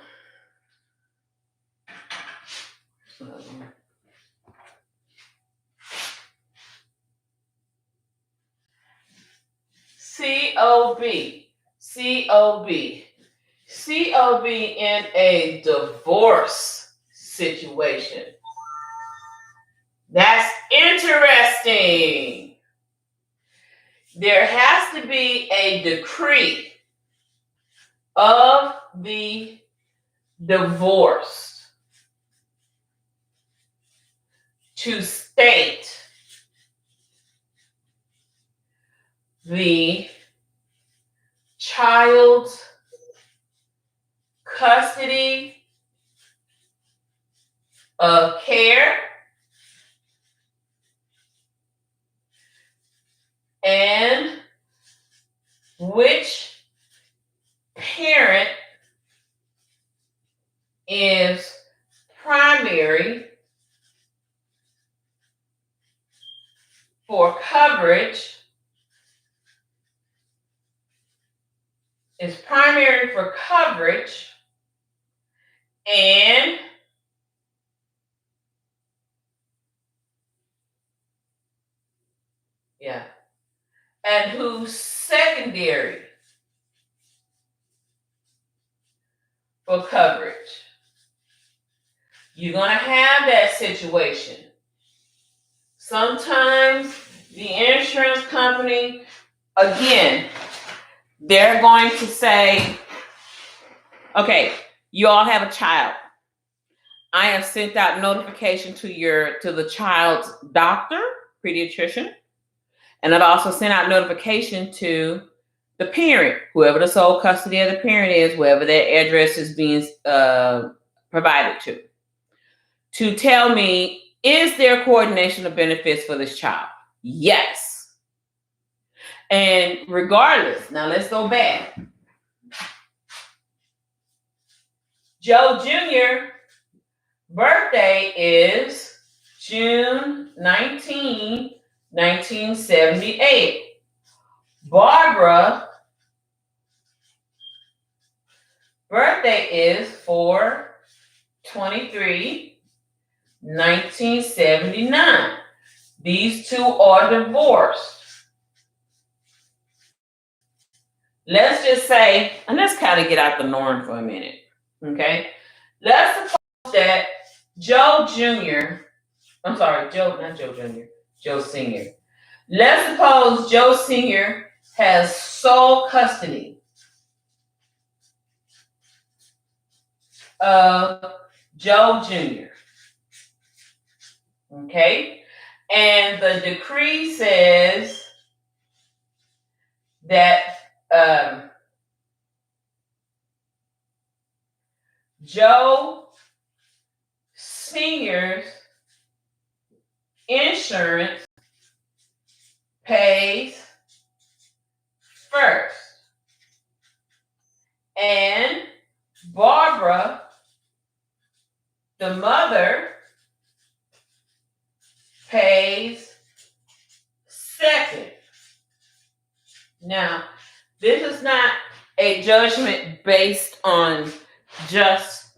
COB in a divorce situation. That's interesting. There has to be a decree of the divorce to state the child's custody of care and which parent is primary for coverage, and who's secondary for coverage. You're going to have that situation. Sometimes the insurance company, again, they're going to say, okay, you all have a child. I have sent out notification to the child's doctor, pediatrician, and I've also sent out notification to the parent, whoever the sole custody of the parent is, wherever their address is being provided to tell me, is there coordination of benefits for this child? Yes. And regardless, now let's go back. Joe Jr. birthday is June 19, 1978. Barbara birthday is 4/23, 1979. These two are divorced. Let's just say, and let's kind of get out the norm for a minute, okay? Let's suppose that Joe Sr. Let's suppose Joe Sr. has sole custody of Joe Jr. Okay? And the decree says that Joe Sr.'s insurance pays first, and Barbara, the mother, pays second. Now, this is not a judgment based on just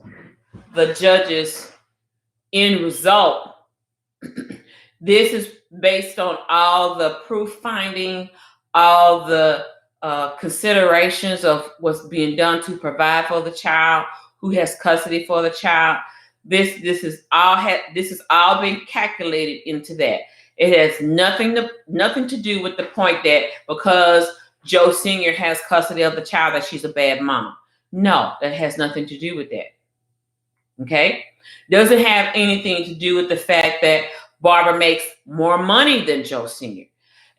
the judge's end result. This is based on all the proof finding, all the considerations of what's being done to provide for the child, who has custody for the child. This is all being calculated into that. It has nothing to do with the point that because Joe Sr. has custody of the child that she's a bad mom. No, that has nothing to do with that. Okay? Doesn't have anything to do with the fact that Barbara makes more money than Joe Sr.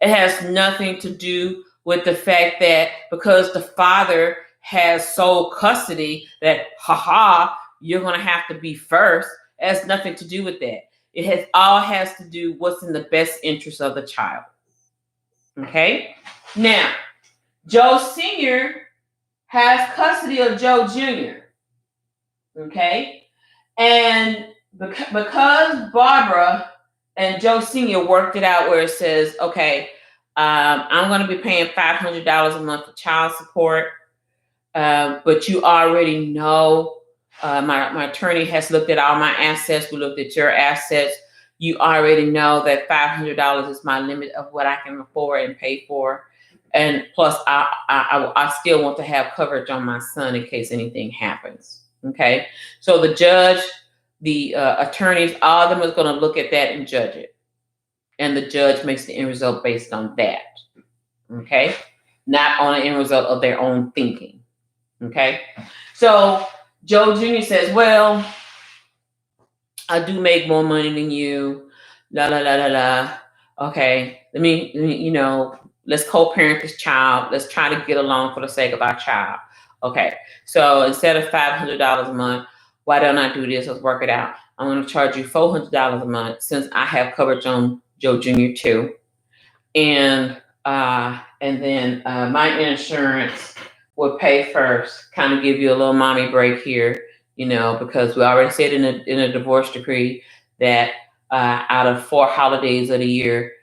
It has nothing to do with the fact that because the father has sole custody that, you're going to have to be first. It has nothing to do with that. It all has to do what's in the best interest of the child. Okay? Now, Joe Sr. has custody of Joe Jr. Okay? And because Barbara and Joe Sr. worked it out where it says, okay, I'm going to be paying $500 a month for child support, but you already know, my attorney has looked at all my assets. We looked at your assets. You already know that $500 is my limit of what I can afford and pay for. And plus, I still want to have coverage on my son in case anything happens. Okay, so the judge, the attorneys, all of them is going to look at that and judge it. And the judge makes the end result based on that. Okay, not on the end result of their own thinking. Okay, so Joe Jr. says, well, I do make more money than you. La la la la la. Okay, let me let's co-parent this child. Let's try to get along for the sake of our child. Okay, so instead of $500 a month, why don't I do this? Let's work it out. I'm going to charge you $400 a month since I have coverage on Joe Jr. too, and then my insurance would pay first. Kind of give you a little mommy break here, because we already said in a divorce decree that out of 4 holidays of the year,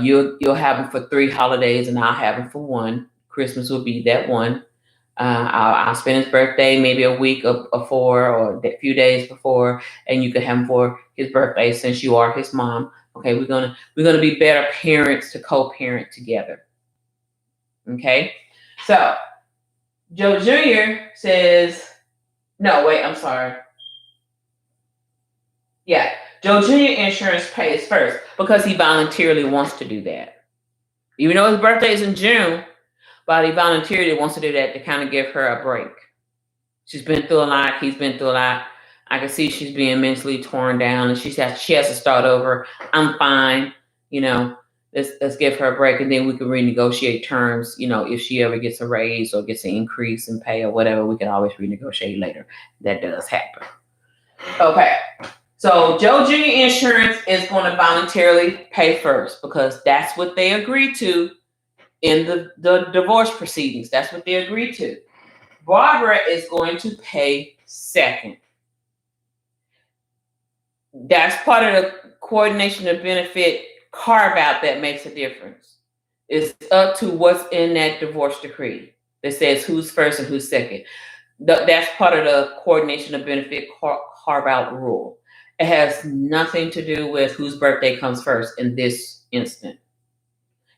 you'll have them for 3 holidays, and I'll have them for 1. Christmas will be that one. I'll spend his birthday maybe a week before or a few days before, and you can have him for his birthday since you are his mom. Okay, we're gonna be better parents to co-parent together. Okay, so Joe Jr. says, no, wait, I'm sorry. Yeah, Joe Jr. insurance pays first because he voluntarily wants to do that. Even though his birthday is in June, but he voluntarily wants to do that to kind of give her a break. She's been through a lot. He's been through a lot. I can see she's being mentally torn down, and she has to start over. I'm fine. Let's give her a break, and then we can renegotiate terms. If she ever gets a raise or gets an increase in pay or whatever, we can always renegotiate later. That does happen. Okay. So Joe Jr. Insurance is going to voluntarily pay first because that's what they agreed to in the divorce proceedings. That's what they agreed to. Barbara is going to pay second. That's part of the coordination of benefit carve-out that makes a difference. It's up to what's in that divorce decree that says who's first and who's second. That's part of the coordination of benefit carve-out rule. It has nothing to do with whose birthday comes first in this instant.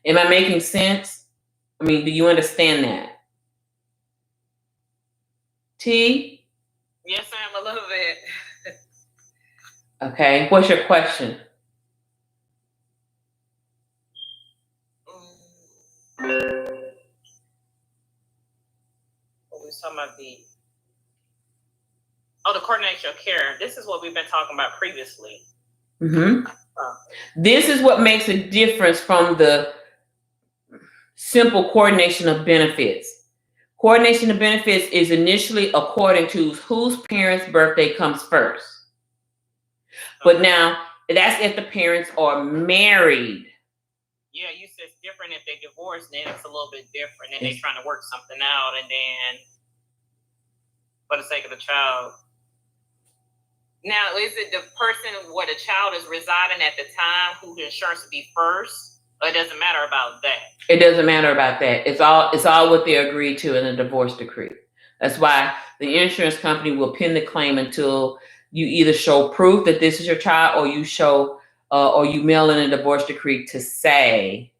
Am I making sense? I mean, do you understand that? T? Yes, ma'am, a little bit. Okay, what's your question? We were talking about the coordination of care. This is what we've been talking about previously. Mm-hmm. This is what makes a difference from the simple coordination of benefits. Coordination of benefits is initially according to whose parent's birthday comes first. Okay. But now, that's if the parents are married. Yeah, you said it's different if they divorce, then it's a little bit different, and they're trying to work something out, and then for the sake of the child. Now, is it the person where the child is residing at the time who the insurance would be first, or it doesn't matter about that? It doesn't matter about that. It's all what they agreed to in the divorce decree. That's why the insurance company will pin the claim until you either show proof that this is your child, or you show, or you mail in a divorce decree to say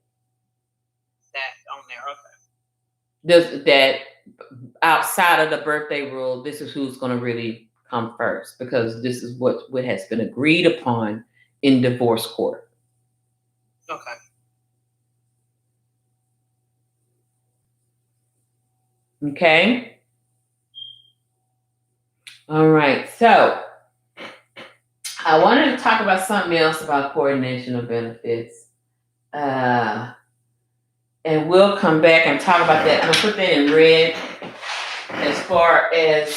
that on there. Okay. That outside of the birthday rule, this is who's going to really come first, because this is what has been agreed upon in divorce court. Okay. Okay. All right. So I wanted to talk about something else about coordination of benefits. And we'll come back and talk about that. I'm going to put that in red as far as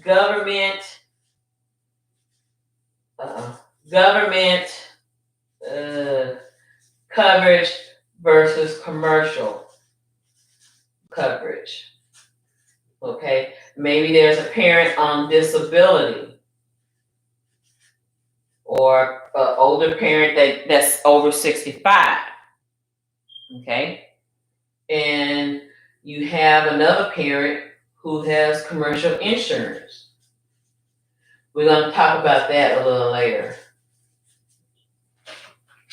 government coverage versus commercial coverage. Okay, maybe there's a parent on disability, or an older parent that's over 65. Okay, and you have another parent who has commercial insurance. We're going to talk about that a little later.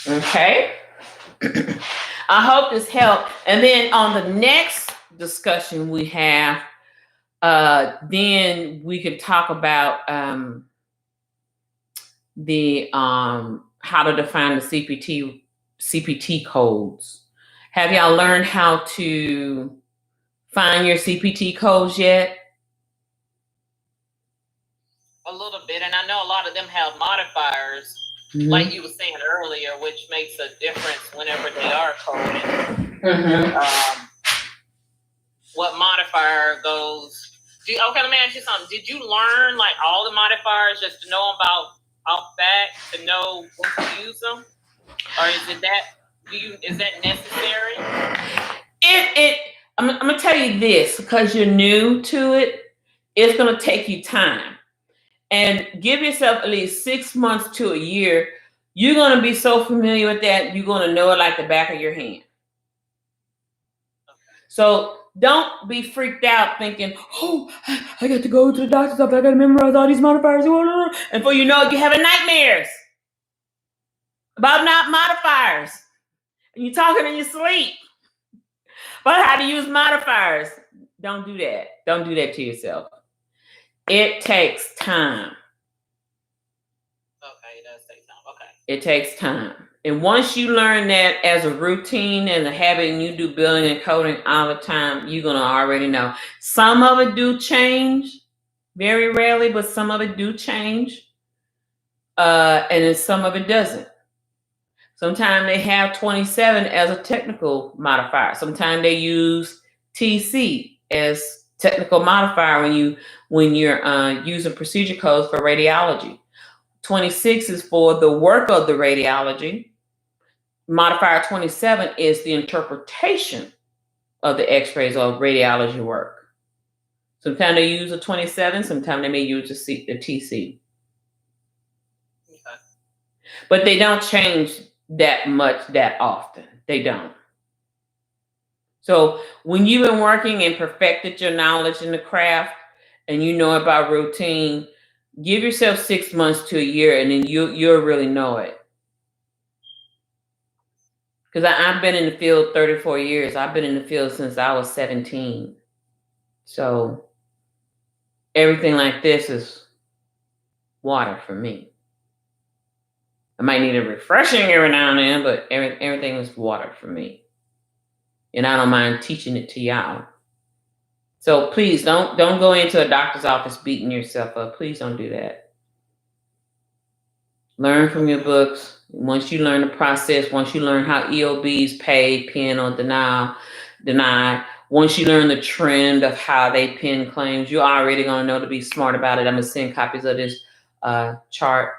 Okay. I hope this helped. And then on the next discussion we have, then we can talk about how to define the CPT codes. Have y'all learned how to find your CPT codes yet? A little bit, and I know a lot of them have modifiers, like you were saying earlier, which makes a difference whenever they are coded. What modifier goes? Okay, let me ask you something. Did you learn like all the modifiers just to know about off back to know when to use them, or is that necessary? I'm gonna tell you this, because you're new to it. It's gonna take you time. And give yourself at least 6 months to a year. You're going to be so familiar with that, you're going to know it like the back of your hand. So don't be freaked out thinking, oh, I got to go to the doctor's office, I got to memorize all these modifiers. And before you know it, you're having nightmares about not modifiers. And you're talking in your sleep about how to use modifiers. Don't do that. Don't do that to yourself. It takes time. Okay, it does take time. Okay. It takes time. And once you learn that as a routine and a habit, and you do billing and coding all the time, you're going to already know. Some of it do change, very rarely, but some of it do change. And then some of it doesn't. Sometimes they have 27 as a technical modifier. Sometimes they use TC as technical modifier when you're using procedure codes for radiology. 26 is for the work of the radiology. Modifier 27 is the interpretation of the x-rays or radiology work. Sometimes they use a 27, sometimes they may use the TC. Okay. But they don't change that much that often. They don't. So when you've been working and perfected your knowledge in the craft and you know about routine, give yourself 6 months to a year, and then you'll really know it. Because I've been in the field 34 years. I've been in the field since I was 17. So everything like this is water for me. I might need a refreshing every now and then, but everything is water for me. And I don't mind teaching it to y'all. So please don't go into a doctor's office beating yourself up. Please don't do that. Learn from your books. Once you learn the process, once you learn how EOB'S pay, pin, or deny, once you learn the trend of how they pin claims, you're already going to know to be smart about it. I'm going to send copies of this chart,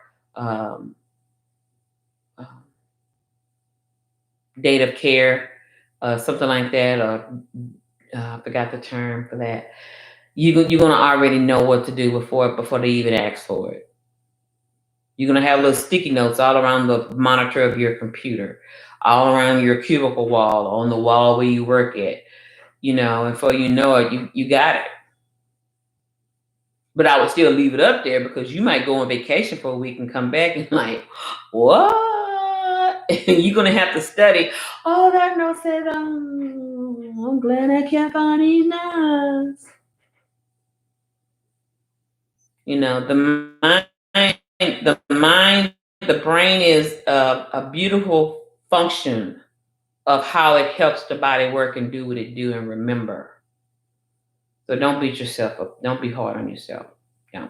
date of care, something like that, or I forgot the term for that. you're going to already know what to do before they even ask for it. You're going to have little sticky notes all around the monitor of your computer, all around your cubicle wall, on the wall where you work at, and before you know it, you got it. But I would still leave it up there because you might go on vacation for a week and come back and like, what? And you're going to have to study. Oh, that note said, I'm glad I kept on these notes. The brain is a beautiful function of how it helps the body work and do what it do and remember. So don't beat yourself up. Don't be hard on yourself. Yeah.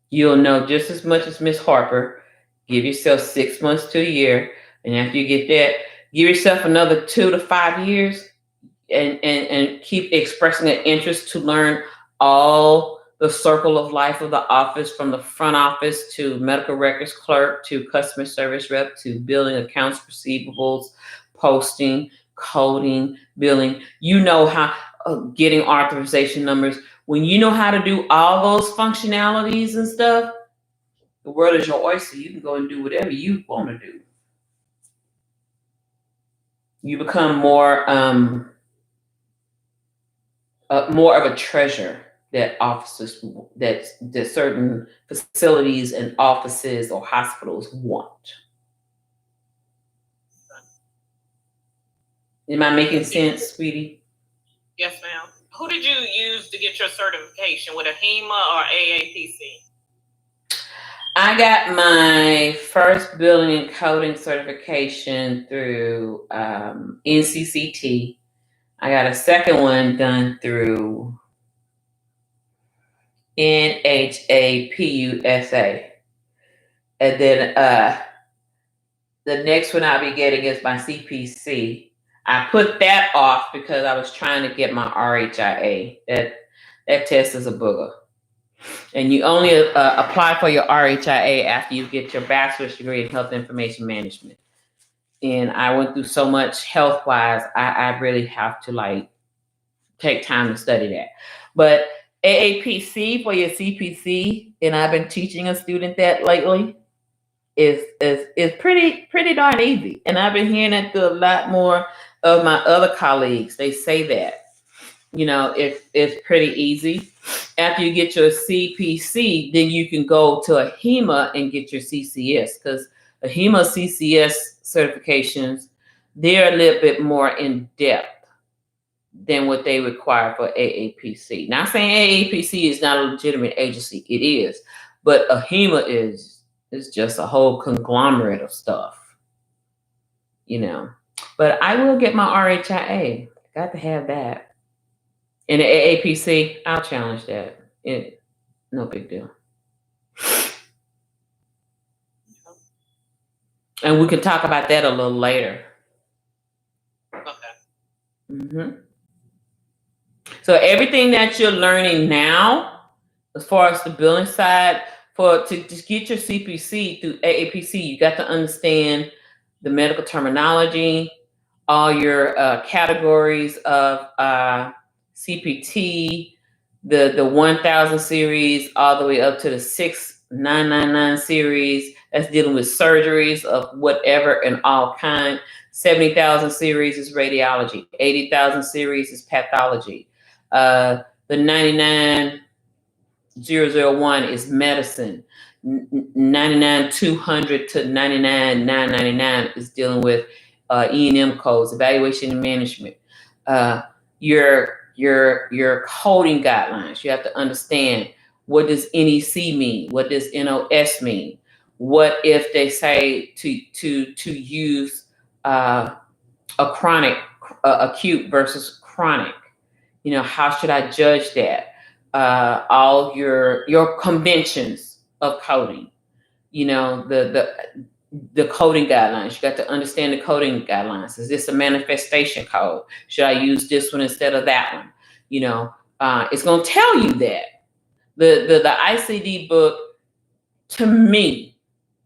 You'll know just as much as Miss Harper. Give yourself 6 months to a year. And after you get that, give yourself another 2 to 5 years and keep expressing an interest to learn all the circle of life of the office, from the front office to medical records clerk to customer service rep to billing, accounts receivables, posting, coding, billing. How getting authorization numbers. When you know how to do all those functionalities and stuff, the world is your oyster. You can go and do whatever you want to do. You become more of a treasure that offices, that certain facilities and offices or hospitals want. Am I making sense, sweetie? Yes, ma'am. Who did you use to get your certification, with a HEMA or AAPC? I got my first billing and coding certification through NCCT. I got a second one done through NHAPUSA. And then the next one I'll be getting is my CPC. I put that off because I was trying to get my RHIA. That test is a booger. And you only apply for your RHIA after you get your bachelor's degree in health information management. And I went through so much health-wise, I really have to take time to study that. But AAPC for your CPC, and I've been teaching a student that lately, is pretty darn easy. And I've been hearing that through a lot more of my other colleagues. They say that, it's pretty easy. After you get your CPC, then you can go to a HEMA and get your CCS, because the HEMA CCS certifications, they're a little bit more in depth than what they require for AAPC. Not saying AAPC is not a legitimate agency. It is. But a HEMA is just a whole conglomerate of stuff, But I will get my RHIA. Got to have that. And the AAPC, I'll challenge that. No big deal. And we can talk about that a little later. Okay. Mm-hmm. So everything that you're learning now, as far as the billing side, to just get your CPC through AAPC, you got to understand the medical terminology, all your categories of CPT, the 1000 series, all the way up to the 6999 series. That's dealing with surgeries of whatever and all kind. 70,000 series is radiology. 80,000 series is pathology. The 99001 is medicine. 99,200 to 99,999 is dealing with E&M codes, evaluation and management. Your coding guidelines. You have to understand, what does NEC mean? What does NOS mean? What if they say to use a chronic, acute versus chronic? How should I judge that? All your conventions of coding, the coding guidelines. You got to understand the coding guidelines. Is this a manifestation code? Should I use this one instead of that one? It's going to tell you that. The ICD book, to me,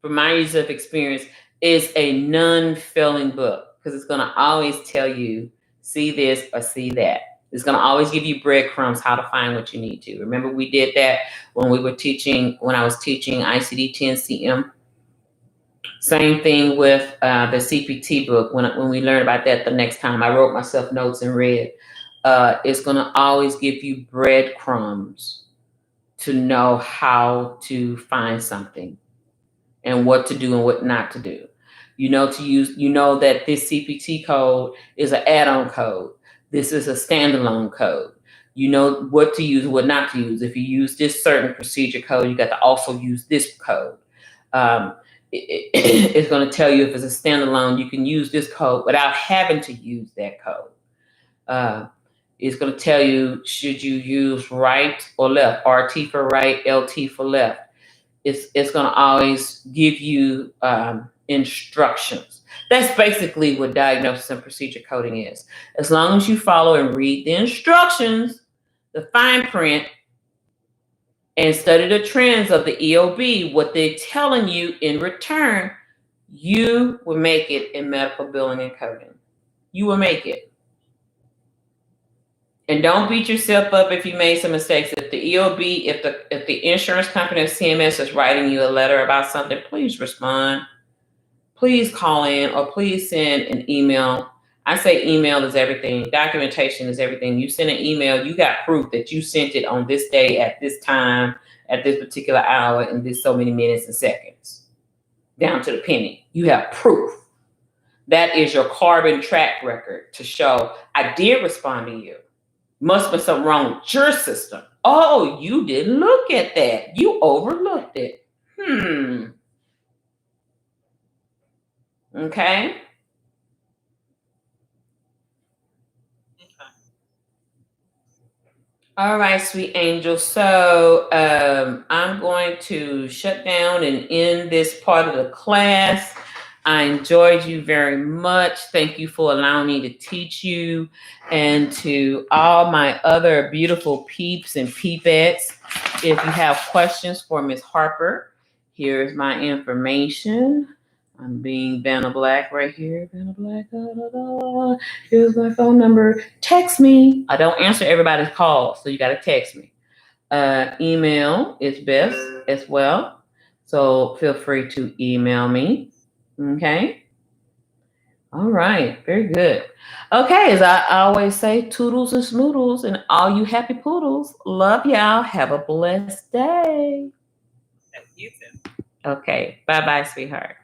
from my years of experience, is a non-failing book, because it's going to always tell you, see this or see that. It's going to always give you breadcrumbs how to find what you need to. Remember, we did that when I was teaching ICD 10CM. Same thing with the CPT book. When we learn about that the next time, I wrote myself notes and read. It's going to always give you breadcrumbs to know how to find something and what to do and what not to do. You know that this CPT code is an add-on code. This is a standalone code. You know what to use and what not to use. If you use this certain procedure code, you got to also use this code. It's going to tell you if it's a standalone, you can use this code without having to use that code. It's going to tell you, should you use right or left, RT for right, LT for left. It's going to always give you instructions. That's basically what diagnosis and procedure coding is. As long as you follow and read the instructions, the fine print, and study the trends of the EOB, what they're telling you in return, you will make it in medical billing and coding. You will make it. And don't beat yourself up if you made some mistakes. If the EOB, if the insurance company or CMS is writing you a letter about something, please respond. Please call in or please send an email. I say email is everything. Documentation is everything. You send an email, you got proof that you sent it on this day at this time, at this particular hour, in this so many minutes and seconds, down to the penny. You have proof. That is your carbon track record to show I did respond to you. Must be something wrong with your system. Oh, you didn't look at that. You overlooked it. Okay. All right, sweet angel. So I'm going to shut down and end this part of the class. I enjoyed you very much. Thank you for allowing me to teach you. And to all my other beautiful peeps and peepettes, if you have questions for Ms. Harper, here's my information. I'm being Vanna Black right here. Vanna Black. Da, da, da. Here's my phone number. Text me. I don't answer everybody's calls, so you got to text me. Email is best as well. So feel free to email me. Okay. All right. Very good. Okay. As I always say, toodles and smoodles and all you happy poodles. Love y'all. Have a blessed day. You too. Okay. Bye-bye, sweetheart.